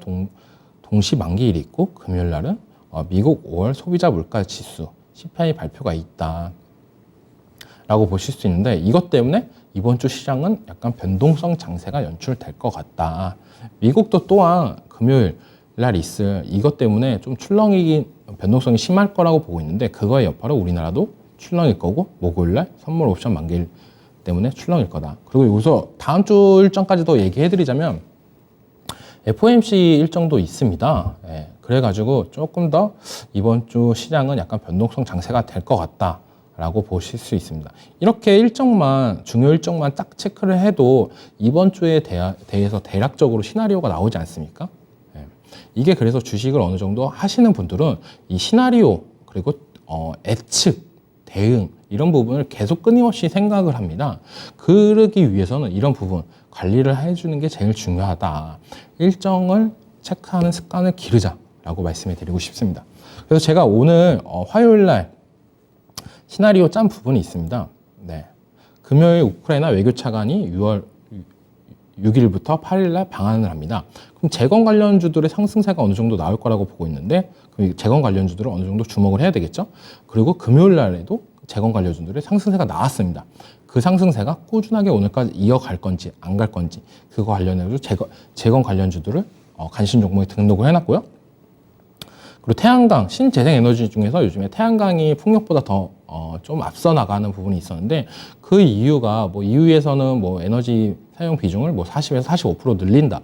동시 만기일이 있고, 금요일 날은 미국 5월 소비자 물가 지수 CPI 발표가 있다 라고 보실 수 있는데, 이것 때문에 이번 주 시장은 약간 변동성 장세가 연출될 것 같다. 미국도 또한 금요일 날 있을 이것 때문에 좀 변동성이 심할 거라고 보고 있는데, 그거의 여파로 우리나라도 출렁일 거고, 목요일날 선물 옵션 만기일 때문에 출렁일 거다. 그리고 여기서 다음 주 일정까지도 얘기해드리자면 FOMC 일정도 있습니다. 예, 그래가지고 조금 더 이번 주 시장은 약간 변동성 장세가 될 것 같다 라고 보실 수 있습니다. 이렇게 중요 일정만 딱 체크를 해도 이번 주에 대해서 대략적으로 시나리오가 나오지 않습니까? 예, 이게 그래서 주식을 어느 정도 하시는 분들은 이 시나리오 그리고 예측, 대응 이런 부분을 계속 끊임없이 생각을 합니다. 그러기 위해서는 이런 부분 관리를 해주는 게 제일 중요하다. 일정을 체크하는 습관을 기르자라고 말씀해 드리고 싶습니다. 그래서 제가 오늘 화요일 날 시나리오 짠 부분이 있습니다. 네. 금요일 우크라이나 외교 차관이 6월 6일부터 8일 날 방한을 합니다. 그럼 재건 관련주들의 상승세가 어느 정도 나올 거라고 보고 있는데, 그럼 재건 관련주들을 어느 정도 주목을 해야 되겠죠. 그리고 금요일 날에도 재건 관련주들의 상승세가 나왔습니다. 그 상승세가 꾸준하게 오늘까지 이어갈 건지 안 갈 건지 그거 관련해서 재건 관련주들을 관심 종목에 등록을 해놨고요. 그리고 태양광, 신재생에너지 중에서 요즘에 태양광이 풍력보다 더 좀 앞서 나가는 부분이 있었는데, 그 이유가 뭐 EU에서는 뭐 에너지 사용 비중을 뭐 40에서 45% 늘린다.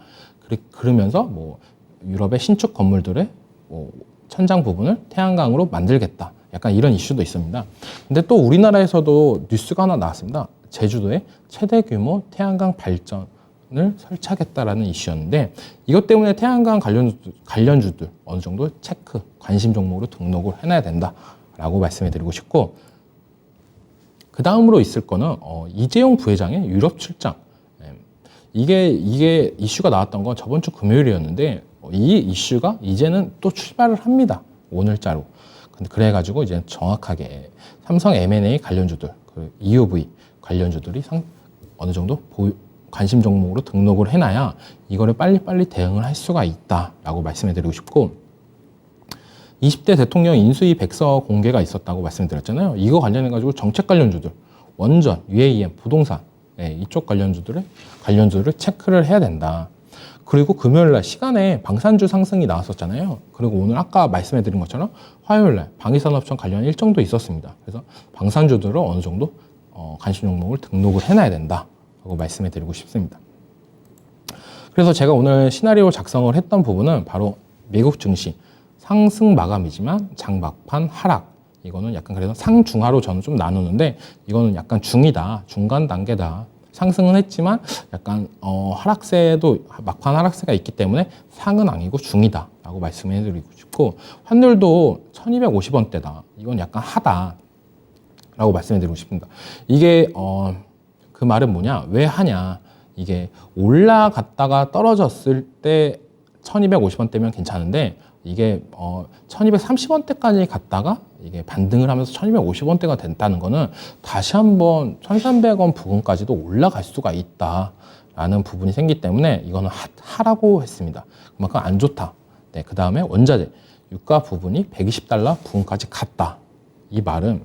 그러면서 뭐 유럽의 신축 건물들의 뭐 천장 부분을 태양광으로 만들겠다. 약간 이런 이슈도 있습니다. 근데 또 우리나라에서도 뉴스가 하나 나왔습니다. 제주도에 최대 규모 태양광 발전을 설치하겠다라는 이슈였는데, 이것 때문에 태양광 관련주들 어느 정도 체크, 관심 종목으로 등록을 해놔야 된다라고 말씀해 드리고 싶고, 그 다음으로 있을 거는 이재용 부회장의 유럽 출장. 이게 이슈가 나왔던 건 저번 주 금요일이었는데, 이 이슈가 이제는 또 출발을 합니다. 오늘자로. 근데 그래가지고 이제 정확하게 삼성 M&A 관련주들, 그 EOV 관련주들이 어느 정도 관심 종목으로 등록을 해놔야 이거를 빨리빨리 대응을 할 수가 있다라고 말씀해 드리고 싶고, 20대 대통령 인수위 백서 공개가 있었다고 말씀드렸잖아요. 이거 관련해가지고 정책 관련주들, 원전, UAM, 부동산, 이쪽 관련주들을 체크를 해야 된다. 그리고 금요일날 시간에 방산주 상승이 나왔었잖아요. 그리고 오늘 아까 말씀해드린 것처럼 화요일날 방위산업청 관련 일정도 있었습니다. 그래서 방산주들을 어느 정도 관심 종목을 등록을 해놔야 된다라고 말씀해드리고 싶습니다. 그래서 제가 오늘 시나리오 작성을 했던 부분은 바로 미국 증시 상승 마감이지만 장 막판 하락. 이거는 약간 그래서 상중하로 저는 좀 나누는데, 이거는 약간 중이다, 중간 단계다. 상승은 했지만 약간 하락세도 막판 하락세가 있기 때문에 상은 아니고 중이다 라고 말씀해 드리고 싶고, 환율도 1250원대다. 이건 약간 하다 라고 말씀해 드리고 싶습니다. 이게 그 말은 뭐냐, 왜 하냐, 이게 올라갔다가 떨어졌을 때 1250원대면 괜찮은데, 이게 1230원대까지 갔다가 이게 반등을 하면서 1250원대가 된다는 거는 다시 한번 1300원 부근까지도 올라갈 수가 있다라는 부분이 생기기 때문에 이거는 하라고 했습니다. 그만큼 안 좋다. 네, 그 다음에 원자재 유가 부분이 120달러 부근까지 갔다. 이 말은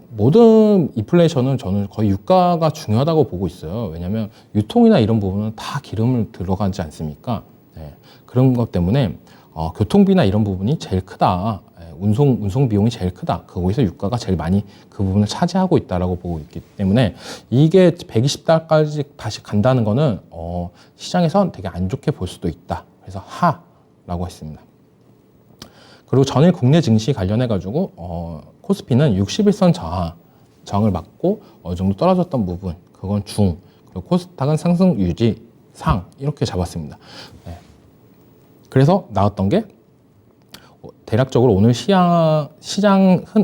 모든 인플레이션은 저는 거의 유가가 중요하다고 보고 있어요. 왜냐하면 유통이나 이런 부분은 다 기름을 들어가지 않습니까? 네, 그런 것 때문에 교통비나 이런 부분이 제일 크다. 운송 비용이 제일 크다. 거기서 유가가 제일 많이 그 부분을 차지하고 있다라고 보고 있기 때문에 이게 120달까지 다시 간다는 거는 시장에선 되게 안 좋게 볼 수도 있다. 그래서 하라고 했습니다. 그리고 전일 국내 증시 관련해 가지고 코스피는 61선 저항을 맞고 어느 정도 떨어졌던 부분, 그건 중. 그리고 코스닥은 상승 유지 상 이렇게 잡았습니다. 네. 그래서 나왔던 게 대략적으로 오늘 시장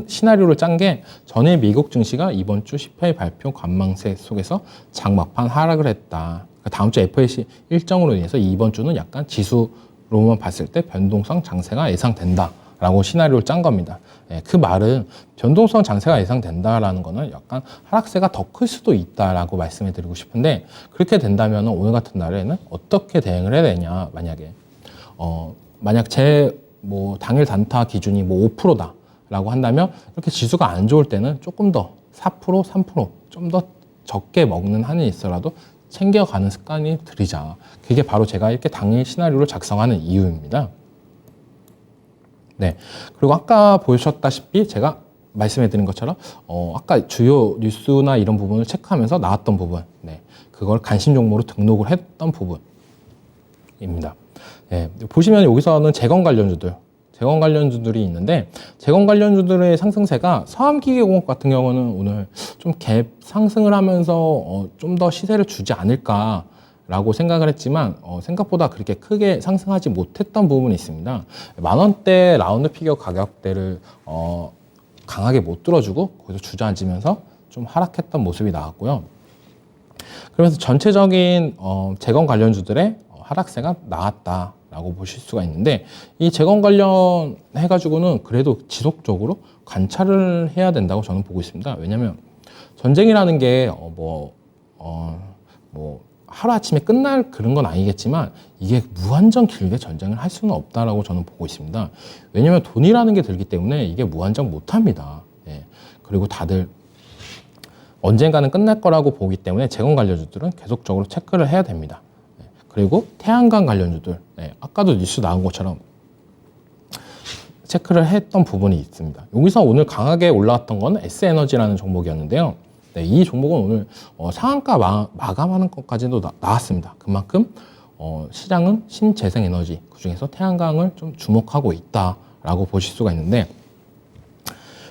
시나리오를 짠 게, 전에 미국 증시가 이번 주 CPI 발표 관망세 속에서 장 막판 하락을 했다. 다음 주 FOMC 일정으로 인해서 이번 주는 약간 지수로만 봤을 때 변동성 장세가 예상된다라고 시나리오를 짠 겁니다. 그 말은 변동성 장세가 예상된다라는 거는 약간 하락세가 더 클 수도 있다라고 말씀해 드리고 싶은데, 그렇게 된다면 오늘 같은 날에는 어떻게 대응을 해야 되냐. 만약 제 당일 단타 기준이 5%다라고 한다면, 이렇게 지수가 안 좋을 때는 조금 더 4%, 3% 좀 더 적게 먹는 한이 있어라도 챙겨가는 습관이 들이자. 그게 바로 제가 이렇게 당일 시나리오를 작성하는 이유입니다. 네. 그리고 아까 보셨다시피 제가 말씀해 드린 것처럼 아까 주요 뉴스나 이런 부분을 체크하면서 나왔던 부분, 네, 그걸 관심 종목으로 등록을 했던 부분입니다. 네, 보시면 여기서는 재건 관련주들이 있는데, 재건 관련주들의 상승세가 서암기계공업 같은 경우는 오늘 좀 갭 상승을 하면서 좀 더 시세를 주지 않을까라고 생각을 했지만 생각보다 그렇게 크게 상승하지 못했던 부분이 있습니다. 10,000원대 라운드 피겨 가격대를 강하게 못 들어주고 거기서 주저앉으면서 좀 하락했던 모습이 나왔고요. 그러면서 전체적인 재건 관련주들의 하락세가 나왔다라고 보실 수가 있는데, 이 재건 관련 해가지고는 그래도 지속적으로 관찰을 해야 된다고 저는 보고 있습니다. 왜냐하면 전쟁이라는 게 하루아침에 끝날 그런 건 아니겠지만 이게 무한정 길게 전쟁을 할 수는 없다라고 저는 보고 있습니다. 왜냐하면 돈이라는 게 들기 때문에 이게 무한정 못합니다. 예. 그리고 다들 언젠가는 끝날 거라고 보기 때문에 재건 관련주들은 계속적으로 체크를 해야 됩니다. 예. 그리고 태양광 관련주들, 아까도 뉴스 나온 것처럼 체크를 했던 부분이 있습니다. 여기서 오늘 강하게 올라왔던 건 S에너지라는 종목이었는데요. 네, 이 종목은 오늘 상한가 마감하는 것까지도 나왔습니다. 그만큼 시장은 신재생에너지, 그중에서 태양광을 좀 주목하고 있다라고 보실 수가 있는데,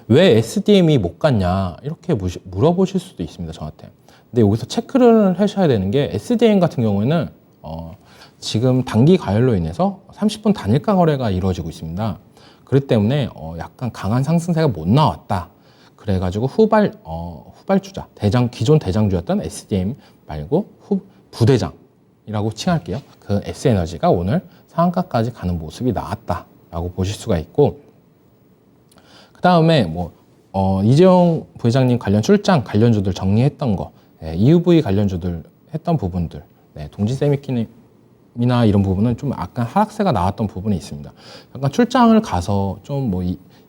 왜 SDM이 못 갔냐 이렇게 물어보실 수도 있습니다, 저한테. 근데 여기서 체크를 하셔야 되는 게, SDM 같은 경우에는 지금 단기 가열로 인해서 30분 단일가 거래가 이루어지고 있습니다. 그렇기 때문에 약간 강한 상승세가 못 나왔다. 그래가지고 후발주자, 기존 대장주였던 SDM 말고 부대장이라고 칭할게요. 그 S에너지가 오늘 상한가까지 가는 모습이 나왔다라고 보실 수가 있고, 그 다음에 이재용 부회장님 관련 출장 관련주들 정리했던 거, EUV 관련주들 했던 부분들, 동지세미키나 이런 부분은 좀 약간 하락세가 나왔던 부분이 있습니다. 약간 출장을 가서 좀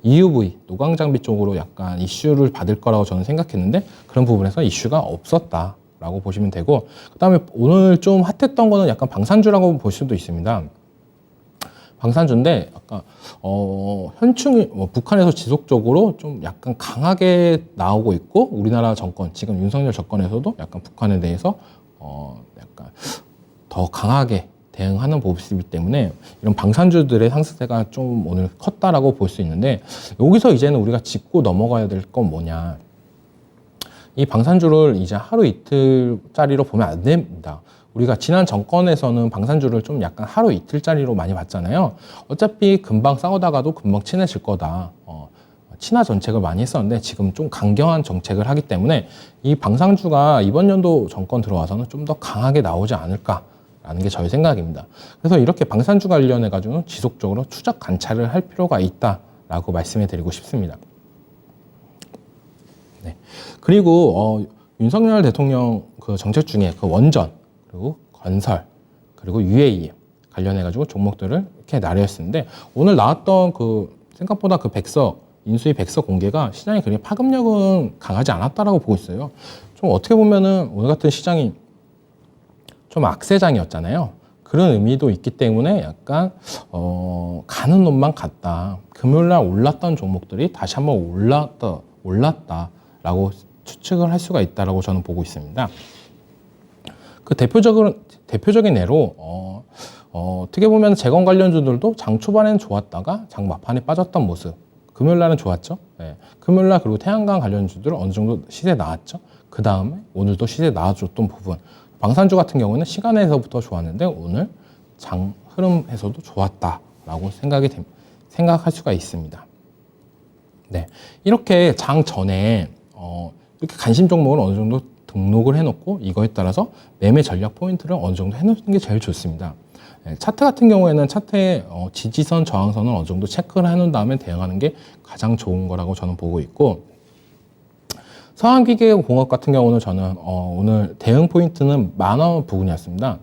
EUV, 노광장비 쪽으로 약간 이슈를 받을 거라고 저는 생각했는데, 그런 부분에서 이슈가 없었다라고 보시면 되고, 그 다음에 오늘 좀 핫했던 거는 약간 방산주라고 볼 수도 있습니다. 방산주인데, 약간, 현충이, 북한에서 지속적으로 좀 약간 강하게 나오고 있고, 우리나라 정권, 지금 윤석열 정권에서도 약간 북한에 대해서, 약간 더 강하게 대응하는 모습이기 때문에 이런 방산주들의 상승세가 좀 오늘 컸다라고 볼 수 있는데, 여기서 이제는 우리가 짚고 넘어가야 될 건 뭐냐. 이 방산주를 이제 하루 이틀짜리로 보면 안 됩니다. 우리가 지난 정권에서는 방산주를 좀 약간 하루 이틀짜리로 많이 봤잖아요. 어차피 금방 싸우다가도 금방 친해질 거다. 친화 정책을 많이 했었는데 지금 좀 강경한 정책을 하기 때문에 이 방산주가 이번 연도 정권 들어와서는 좀 더 강하게 나오지 않을까 라는 게 저의 생각입니다. 그래서 이렇게 방산주 관련해 가지고는 지속적으로 추적 관찰을 할 필요가 있다라고 말씀해 드리고 싶습니다. 네. 그리고 윤석열 대통령 그 정책 중에 그 원전, 그리고 건설, 그리고 UAE 관련해 가지고 종목들을 이렇게 나열했는데, 오늘 나왔던 그 생각보다 그 인수위 백서 공개가 시장에 그렇게 파급력은 강하지 않았다라고 보고 있어요. 좀 어떻게 보면은 오늘 같은 시장이 좀 악세장이었잖아요. 그런 의미도 있기 때문에 약간 가는 놈만 갔다. 금요일날 올랐던 종목들이 다시 한번 올랐다라고 추측을 할 수가 있다라고 저는 보고 있습니다. 그 대표적인 예로 어떻게 보면 재건 관련주들도 장 초반에는 좋았다가 장 막판에 빠졌던 모습. 금요일날은 좋았죠. 네. 금요일날 그리고 태양광 관련주들 어느 정도 시세 나왔죠. 그 다음에 오늘도 시세 나와줬던 부분. 방산주 같은 경우는 시간에서부터 좋았는데 오늘 장 흐름에서도 좋았다라고 생각할 수가 있습니다. 네, 이렇게 장 전에 이렇게 관심 종목을 어느 정도 등록을 해놓고 이거에 따라서 매매 전략 포인트를 어느 정도 해놓는 게 제일 좋습니다. 네, 차트 같은 경우에는 차트의 지지선, 저항선을 어느 정도 체크를 해놓은 다음에 대응하는 게 가장 좋은 거라고 저는 보고 있고, 서한기계공업 같은 경우는 저는 오늘 대응 포인트는 10,000원 부분이었습니다.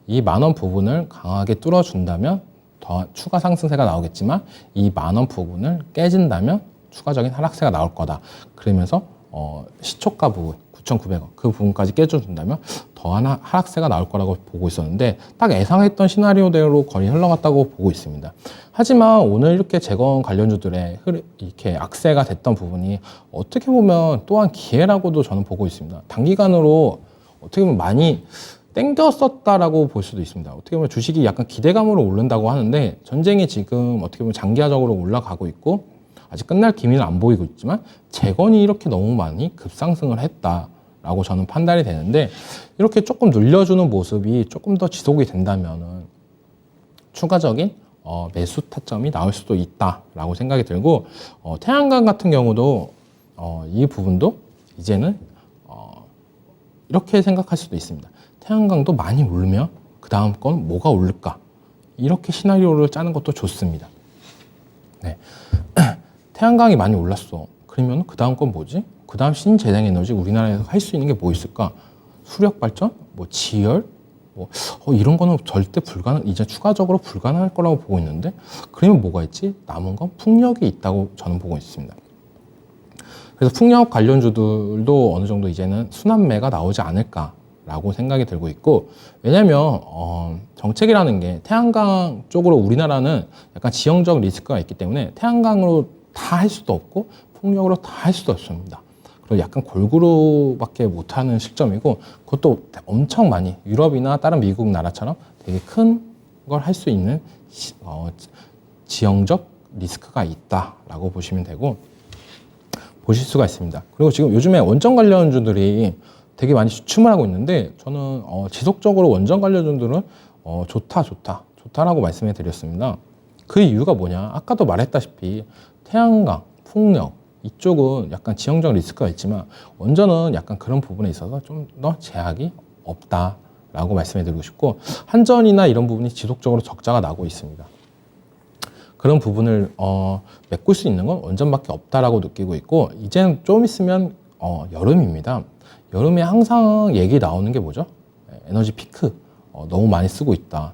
이 10,000원 부분을 강하게 뚫어준다면 더 추가 상승세가 나오겠지만, 이 10,000원 부분을 깨진다면 추가적인 하락세가 나올 거다. 그러면서 시초가 부분, 9,900원 그 부분까지 깨줘준다면 더한 하락세가 나올 거라고 보고 있었는데 딱 예상했던 시나리오대로 거의 흘러갔다고 보고 있습니다. 하지만 오늘 이렇게 재건 관련주들의 이렇게 악세가 됐던 부분이 어떻게 보면 또한 기회라고도 저는 보고 있습니다. 단기간으로 어떻게 보면 많이 땡겼었다라고 볼 수도 있습니다. 어떻게 보면 주식이 약간 기대감으로 오른다고 하는데 전쟁이 지금 어떻게 보면 장기화적으로 올라가고 있고 아직 끝날 기미는 안 보이고 있지만 재건이 이렇게 너무 많이 급상승을 했다라고 저는 판단이 되는데 이렇게 조금 눌려주는 모습이 조금 더 지속이 된다면은 추가적인 매수 타점이 나올 수도 있다라고 생각이 들고 태양광 같은 경우도 이 부분도 이제는 이렇게 생각할 수도 있습니다. 태양광도 많이 오르면 그 다음 건 뭐가 오를까? 이렇게 시나리오를 짜는 것도 좋습니다. 네. 태양광이 많이 올랐어. 그러면 그 다음 건 뭐지? 그 다음 신재생에너지 우리나라에서 할 수 있는 게 뭐 있을까? 수력발전? 뭐 지열? 뭐 이런 거는 절대 이제 추가적으로 불가능할 거라고 보고 있는데 그러면 뭐가 있지? 남은 건 풍력이 있다고 저는 보고 있습니다. 그래서 풍력 관련주들도 어느 정도 이제는 순환매가 나오지 않을까라고 생각이 들고 있고 왜냐면 정책이라는 게 태양광 쪽으로 우리나라는 약간 지형적 리스크가 있기 때문에 태양광으로 다 할 수도 없고 풍력으로 다 할 수도 없습니다. 그리고 약간 골고루밖에 못하는 시점이고 그것도 엄청 많이 유럽이나 다른 미국 나라처럼 되게 큰 걸 할 수 있는 지형적 리스크가 있다라고 보시면 되고 보실 수가 있습니다. 그리고 지금 요즘에 원전 관련주들이 되게 많이 주춤을 하고 있는데 저는 지속적으로 원전 관련주들은 좋다라고 말씀해 드렸습니다. 그 이유가 뭐냐? 아까도 말했다시피 태양광, 풍력 이쪽은 약간 지형적 리스크가 있지만 원전은 약간 그런 부분에 있어서 좀 더 제약이 없다라고 말씀해 드리고 싶고 한전이나 이런 부분이 지속적으로 적자가 나고 있습니다. 그런 부분을 메꿀 수 있는 건 원전밖에 없다라고 느끼고 있고 이제는 좀 있으면 여름입니다. 여름에 항상 얘기 나오는 게 뭐죠? 에너지 피크 너무 많이 쓰고 있다.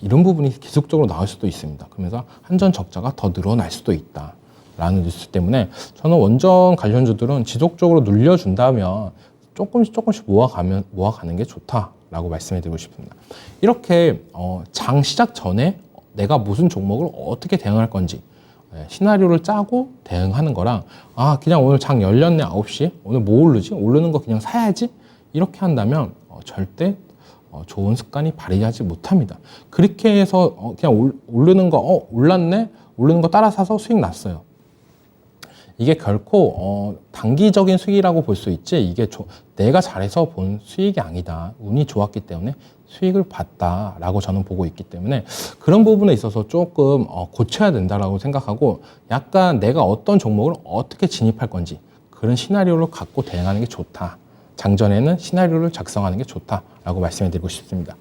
이런 부분이 계속적으로 나올 수도 있습니다. 그러면서 한전 적자가 더 늘어날 수도 있다라는 뉴스 때문에 저는 원전 관련주들은 지속적으로 눌려준다면 조금씩 모아가는 게 좋다라고 말씀해드리고 싶습니다. 이렇게 장 시작 전에 내가 무슨 종목을 어떻게 대응할 건지 시나리오를 짜고 대응하는 거랑 그냥 오늘 장 열렸네 9시 오늘 뭐 오르지? 오르는 거 그냥 사야지? 이렇게 한다면 절대 좋은 습관이 발휘하지 못합니다. 그렇게 해서 그냥 오르는 거 올랐네? 오르는 거 따라 사서 수익 났어요. 이게 결코 단기적인 수익이라고 볼 수 있지 이게 내가 잘해서 본 수익이 아니다. 운이 좋았기 때문에 수익을 봤다라고 저는 보고 있기 때문에 그런 부분에 있어서 조금 고쳐야 된다라고 생각하고 약간 내가 어떤 종목을 어떻게 진입할 건지 그런 시나리오를 갖고 대응하는 게 좋다. 장전에는 시나리오를 작성하는 게 좋다라고 말씀해 드리고 싶습니다.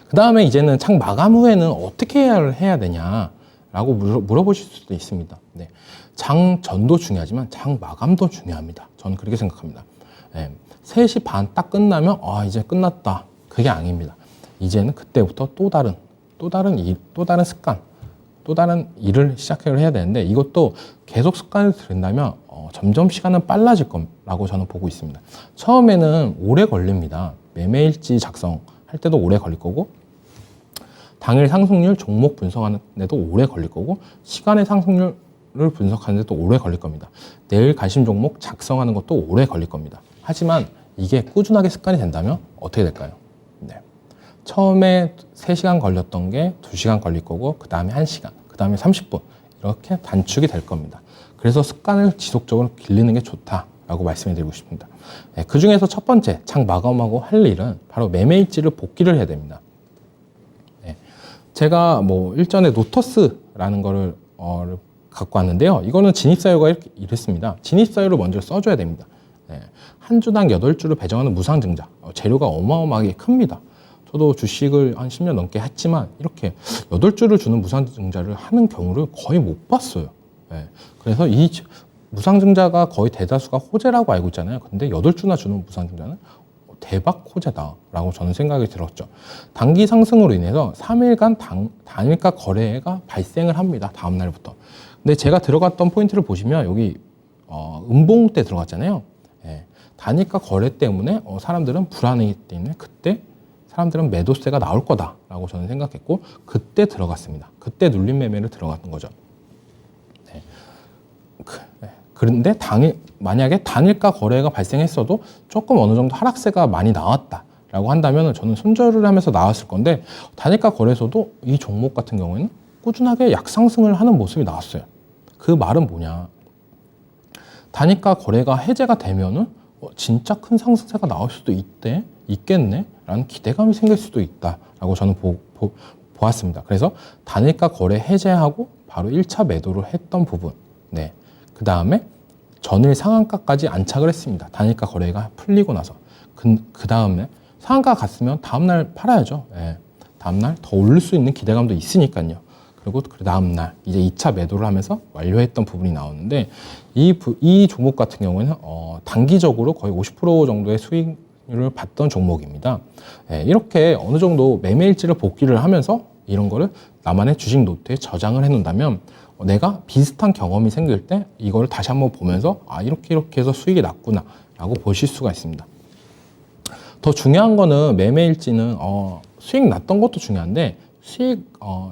그 다음에 이제는 장 마감 후에는 어떻게 해야 되냐라고 물어보실 수도 있습니다. 네. 장 전도 중요하지만 장 마감도 중요합니다. 저는 그렇게 생각합니다. 3시 반 딱 끝나면 이제 끝났다. 그게 아닙니다. 이제는 그때부터 또 다른 습관, 또 다른 일을 시작해야 되는데 이것도 계속 습관을 들인다면 점점 시간은 빨라질 거라고 저는 보고 있습니다. 처음에는 오래 걸립니다. 매매일지 작성할 때도 오래 걸릴 거고 당일 상승률 종목 분석하는 데도 오래 걸릴 거고 시간의 상승률을 분석하는 데도 오래 걸릴 겁니다. 내일 관심 종목 작성하는 것도 오래 걸릴 겁니다. 하지만 이게 꾸준하게 습관이 된다면 어떻게 될까요? 네. 처음에 3시간 걸렸던 게 2시간 걸릴 거고 그 다음에 1시간, 그 다음에 30분 이렇게 단축이 될 겁니다. 그래서 습관을 지속적으로 길르는 게 좋다라고 말씀해 드리고 싶습니다. 네, 그 중에서 첫 번째 장 마감하고 할 일은 바로 매매일지를 복기를 해야 됩니다. 네, 제가 일전에 노터스라는 거를 갖고 왔는데요. 이거는 진입사유가 이랬습니다. 진입사유를 먼저 써줘야 됩니다. 네, 한 주당 8주를 배정하는 무상증자. 재료가 어마어마하게 큽니다. 저도 주식을 한 10년 넘게 했지만 이렇게 8주를 주는 무상증자를 하는 경우를 거의 못 봤어요. 네, 그래서 이 무상증자가 거의 대다수가 호재라고 알고 있잖아요. 근데 8주나 주는 무상증자는 대박 호재다라고 저는 생각이 들었죠. 단기 상승으로 인해서 3일간 단일가 거래가 발생을 합니다. 다음 날부터. 근데 제가 들어갔던 포인트를 보시면 여기 음봉 때 들어갔잖아요. 단일가 거래 때문에 사람들은 불안해하기 때문에 그때 사람들은 매도세가 나올 거다라고 저는 생각했고 그때 들어갔습니다. 그때 눌림 매매를 들어갔던 거죠. 네. 그런데 만약에 단일가 거래가 발생했어도 조금 어느 정도 하락세가 많이 나왔다라고 한다면 저는 손절을 하면서 나왔을 건데 단일가 거래에서도 이 종목 같은 경우에는 꾸준하게 약상승을 하는 모습이 나왔어요. 그 말은 뭐냐? 단일가 거래가 해제가 되면은 진짜 큰 상승세가 나올 수도 있겠네 라는 기대감이 생길 수도 있다라고 저는 보았습니다. 그래서 단일가 거래 해제하고 바로 1차 매도를 했던 부분. 네. 그 다음에 전일 상한가까지 안착을 했습니다. 단일가 거래가 풀리고 나서. 그 다음에 상한가 갔으면 다음날 팔아야죠. 네. 다음날 더 오를 수 있는 기대감도 있으니까요. 그리고 그 다음날 이제 2차 매도를 하면서 완료했던 부분이 나오는데 이 종목 같은 경우에는 단기적으로 거의 50% 정도의 수익률을 봤던 종목입니다. 네, 이렇게 어느 정도 매매일지를 복귀를 하면서 이런 거를 나만의 주식 노트에 저장을 해놓는다면 내가 비슷한 경험이 생길 때 이걸 다시 한번 보면서 이렇게 해서 수익이 났구나 라고 보실 수가 있습니다. 더 중요한 거는 매매일지는 수익 났던 것도 중요한데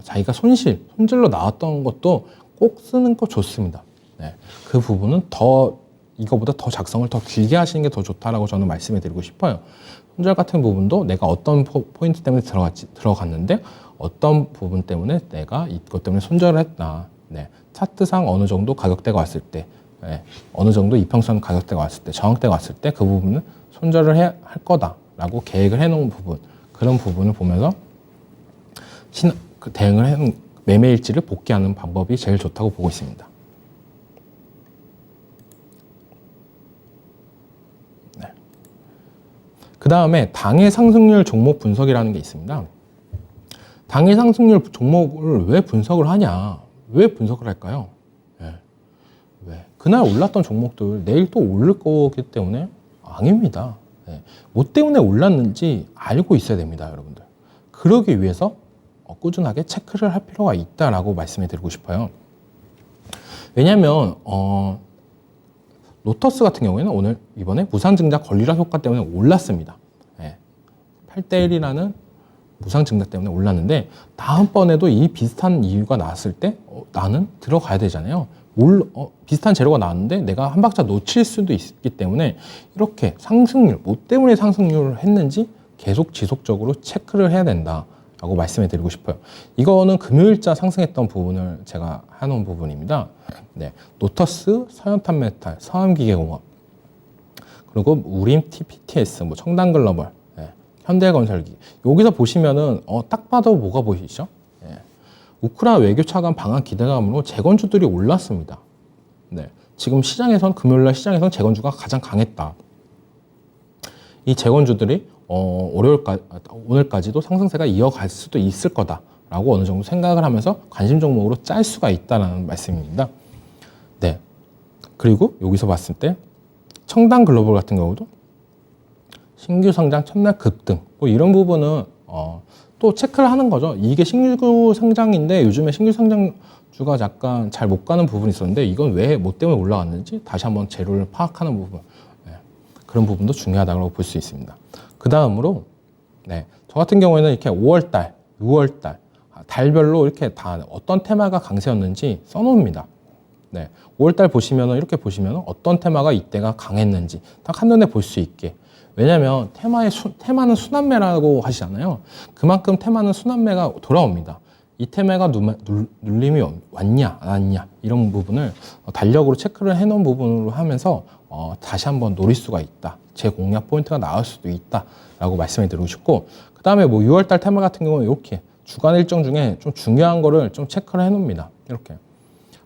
자기가 손질로 나왔던 것도 꼭 쓰는 거 좋습니다. 네, 그 부분은 이거보다 더 작성을 더 길게 하시는 게 더 좋다라고 저는 말씀해 드리고 싶어요. 손절 같은 부분도 내가 어떤 포인트 때문에 들어갔는데 어떤 부분 때문에 내가 이것 때문에 손절을 했다. 네, 차트상 어느 정도 가격대가 왔을 때, 네, 어느 정도 이평선 가격대가 왔을 때, 저항대가 왔을 때 그 부분은 손절을 할 거다라고 계획을 해놓은 부분, 그런 부분을 보면서 대응을 해놓은 매매일지를 복귀하는 방법이 제일 좋다고 보고 있습니다. 네. 그 다음에 당일 상승률 종목 분석이라는 게 있습니다. 당일 상승률 종목을 왜 분석을 하냐? 왜 분석을 할까요? 네. 왜? 그날 올랐던 종목들 내일 또 오를 거기 때문에 아닙니다. 네. 뭐 때문에 올랐는지 알고 있어야 됩니다, 여러분들. 그러기 위해서 꾸준하게 체크를 할 필요가 있다라고 말씀해 드리고 싶어요. 왜냐하면 로터스 같은 경우에는 이번에 무상증자 권리락 효과 때문에 올랐습니다. 네. 8대1이라는 무상증자 때문에 올랐는데 다음번에도 이 비슷한 이유가 나왔을 때 나는 들어가야 되잖아요. 비슷한 재료가 나왔는데 내가 한 박자 놓칠 수도 있기 때문에 이렇게 상승률, 뭐 때문에 상승률을 했는지 계속 지속적으로 체크를 해야 된다라고 말씀해 드리고 싶어요. 이거는 금요일자 상승했던 부분을 제가 해놓은 부분입니다. 네, 노터스, 서현탄메탈, 서암기계공업, 그리고 우림 TPTS, 뭐 청담글로벌, 네, 현대건설기. 여기서 보시면은 딱 봐도 뭐가 보이시죠? 네, 우크라이나 외교 차관 방한 기대감으로 재건주들이 올랐습니다. 네, 지금 금요일날 시장에선 재건주가 가장 강했다. 이 재건주들이 오늘까지도 상승세가 이어갈 수도 있을 거다라고 어느 정도 생각을 하면서 관심 종목으로 짤 수가 있다는 말씀입니다. 네. 그리고 여기서 봤을 때 청담 글로벌 같은 경우도 신규 상장 첫날 급등 뭐 이런 부분은 또 체크를 하는 거죠. 이게 신규 상장인데 요즘에 신규 상장주가 약간 잘 못 가는 부분이 있었는데 이건 뭐 때문에 올라갔는지 다시 한번 재료를 파악하는 부분, 네. 그런 부분도 중요하다고 볼 수 있습니다. 그 다음으로 네, 저 같은 경우에는 이렇게 5월달, 6월달 달별로 이렇게 다 어떤 테마가 강세였는지 써놓습니다. 네, 5월달 보시면은 이렇게 보시면은 어떤 테마가 이때가 강했는지 딱 한눈에 볼 수 있게. 왜냐하면 테마는 순환매라고 하시잖아요. 그만큼 테마는 순환매가 돌아옵니다. 이 테마가 눌림이 왔냐 안 왔냐 이런 부분을 달력으로 체크를 해놓은 부분으로 하면서 다시 한번 노릴 수가 있다. 제 공략 포인트가 나올 수도 있다라고 말씀을 드리고 싶고, 그 다음에 뭐 6월달 테마 같은 경우는 이렇게 주간 일정 중에 좀 중요한 거를 좀 체크를 해놓습니다. 이렇게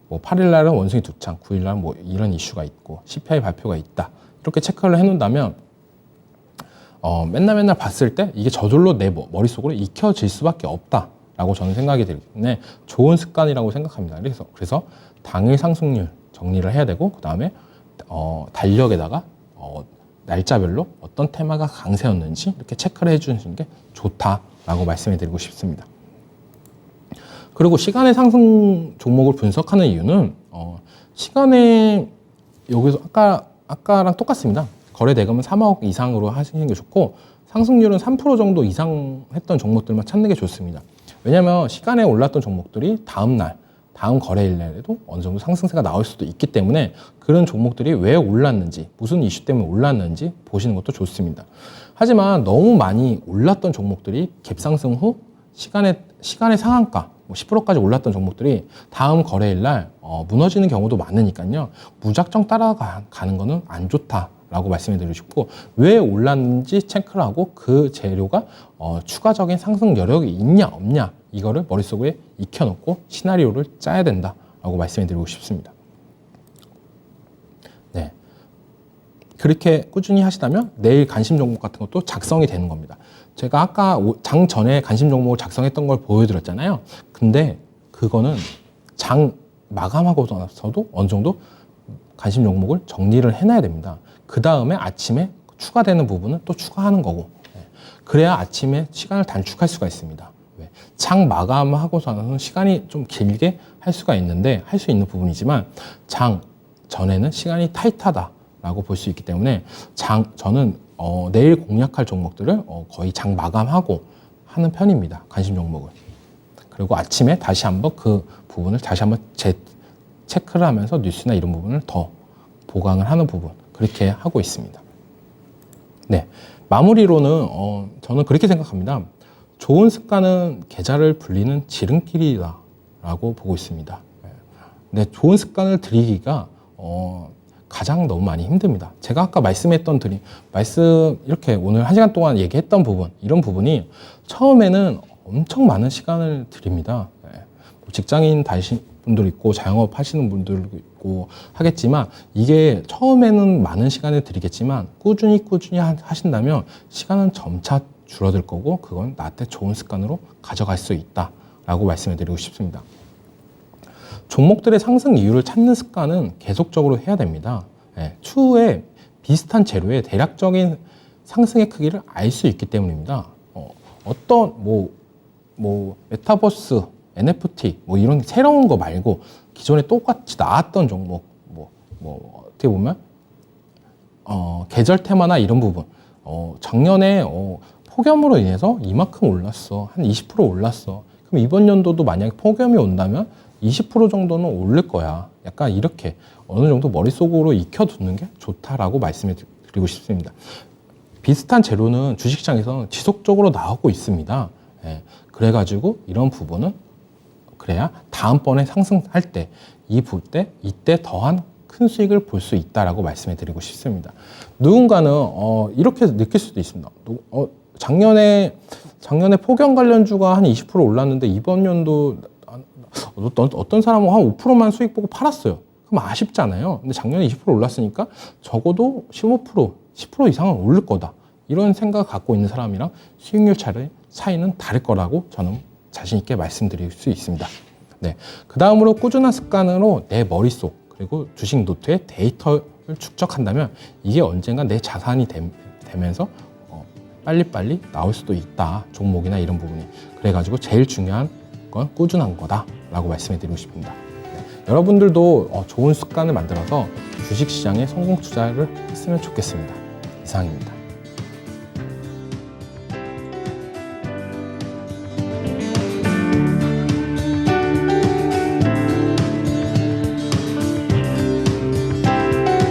뭐 8일날은 원숭이 두창, 9일날 뭐 이런 이슈가 있고 CPI 발표가 있다. 이렇게 체크를 해놓는다면 맨날 봤을 때 이게 저절로 내 머릿속으로 익혀질 수밖에 없다라고 저는 생각이 들기 때문에 좋은 습관이라고 생각합니다. 그래서 당일 상승률 정리를 해야 되고, 그 다음에 달력에다가 날짜별로 어떤 테마가 강세였는지 이렇게 체크를 해주시는 게 좋다라고 말씀해 드리고 싶습니다. 그리고 시간의 상승 종목을 분석하는 이유는 시간에 여기서 아까랑 똑같습니다. 거래 대금은 3억 이상으로 하시는 게 좋고, 상승률은 3% 정도 이상 했던 종목들만 찾는 게 좋습니다. 왜냐하면 시간에 올랐던 종목들이 다음 거래일날에도 어느 정도 상승세가 나올 수도 있기 때문에 그런 종목들이 왜 올랐는지, 무슨 이슈 때문에 올랐는지 보시는 것도 좋습니다. 하지만 너무 많이 올랐던 종목들이 갭상승 후 시간의 상한가 10%까지 올랐던 종목들이 다음 거래일날 무너지는 경우도 많으니까요. 무작정 따라가는 거는 안 좋다라고 말씀해 드리고 싶고, 왜 올랐는지 체크를 하고 그 재료가 추가적인 상승 여력이 있냐 없냐 이거를 머릿속에 익혀놓고 시나리오를 짜야 된다라고 말씀해 드리고 싶습니다. 네. 그렇게 꾸준히 하시다면 내일 관심 종목 같은 것도 작성이 되는 겁니다. 제가 아까 장 전에 관심 종목을 작성했던 걸 보여드렸잖아요. 근데 그거는 장 마감하고 나서도 어느 정도 관심 종목을 정리를 해놔야 됩니다. 그 다음에 아침에 추가되는 부분은 또 추가하는 거고, 그래야 아침에 시간을 단축할 수가 있습니다. 장 마감하고서는 시간이 좀 길게 할 수가 있는데, 할 수 있는 부분이지만 장 전에는 시간이 타이트하다라고 볼 수 있기 때문에 저는 내일 공략할 종목들을 거의 장 마감하고 하는 편입니다. 관심 종목을. 그리고 아침에 다시 한번 그 부분을 다시 한번 체크를 하면서 뉴스나 이런 부분을 더 보강을 하는 부분, 그렇게 하고 있습니다. 네, 마무리로는 저는 그렇게 생각합니다. 좋은 습관은 계좌를 불리는 지름길이다라고 보고 있습니다. 근데 좋은 습관을 들이기가 가장 너무 많이 힘듭니다. 제가 아까 이렇게 오늘 1시간 동안 얘기했던 부분, 이런 부분이 처음에는 엄청 많은 시간을 들입니다. 직장인 다신 분들 있고 자영업 하시는 분들도 있고 하겠지만, 이게 처음에는 많은 시간을 들이겠지만 꾸준히 하신다면 시간은 점차 줄어들 거고, 그건 나한테 좋은 습관으로 가져갈 수 있다라고 말씀을 드리고 싶습니다. 종목들의 상승 이유를 찾는 습관은 계속적으로 해야 됩니다. 추후에 비슷한 재료의 대략적인 상승의 크기를 알 수 있기 때문입니다. 어떤 메타버스, NFT 이런 새로운 거 말고 기존에 똑같이 나왔던 종목, 어떻게 보면 계절 테마나 이런 부분, 작년에 폭염으로 인해서 이만큼 올랐어, 한 20% 올랐어. 그럼 이번 연도도 만약에 폭염이 온다면 20% 정도는 오를 거야. 약간 이렇게 어느 정도 머릿속으로 익혀두는 게 좋다라고 말씀해 드리고 싶습니다. 비슷한 재료는 주식시장에서 지속적으로 나오고 있습니다. 그래가지고 이런 부분은 그래야 다음번에 상승할 때, 이때 더한 큰 수익을 볼 수 있다라고 말씀해 드리고 싶습니다. 누군가는 이렇게 느낄 수도 있습니다. 작년에 폭염 관련주가 한 20% 올랐는데 이번 연도 어떤 사람은 한 5%만 수익 보고 팔았어요. 그럼 아쉽잖아요. 근데 작년에 20% 올랐으니까 적어도 15%, 10% 이상은 오를 거다. 이런 생각을 갖고 있는 사람이랑 수익률 차이는 다를 거라고 저는 자신 있게 말씀드릴 수 있습니다. 네. 그 다음으로 꾸준한 습관으로 내 머릿속, 그리고 주식 노트에 데이터를 축적한다면 이게 언젠가 내 자산이 되면서 빨리빨리 나올 수도 있다. 종목이나 이런 부분이. 그래가지고 제일 중요한 건 꾸준한 거다라고 말씀해 드리고 싶습니다. 네. 여러분들도 좋은 습관을 만들어서 주식시장에 성공 투자를 했으면 좋겠습니다. 이상입니다.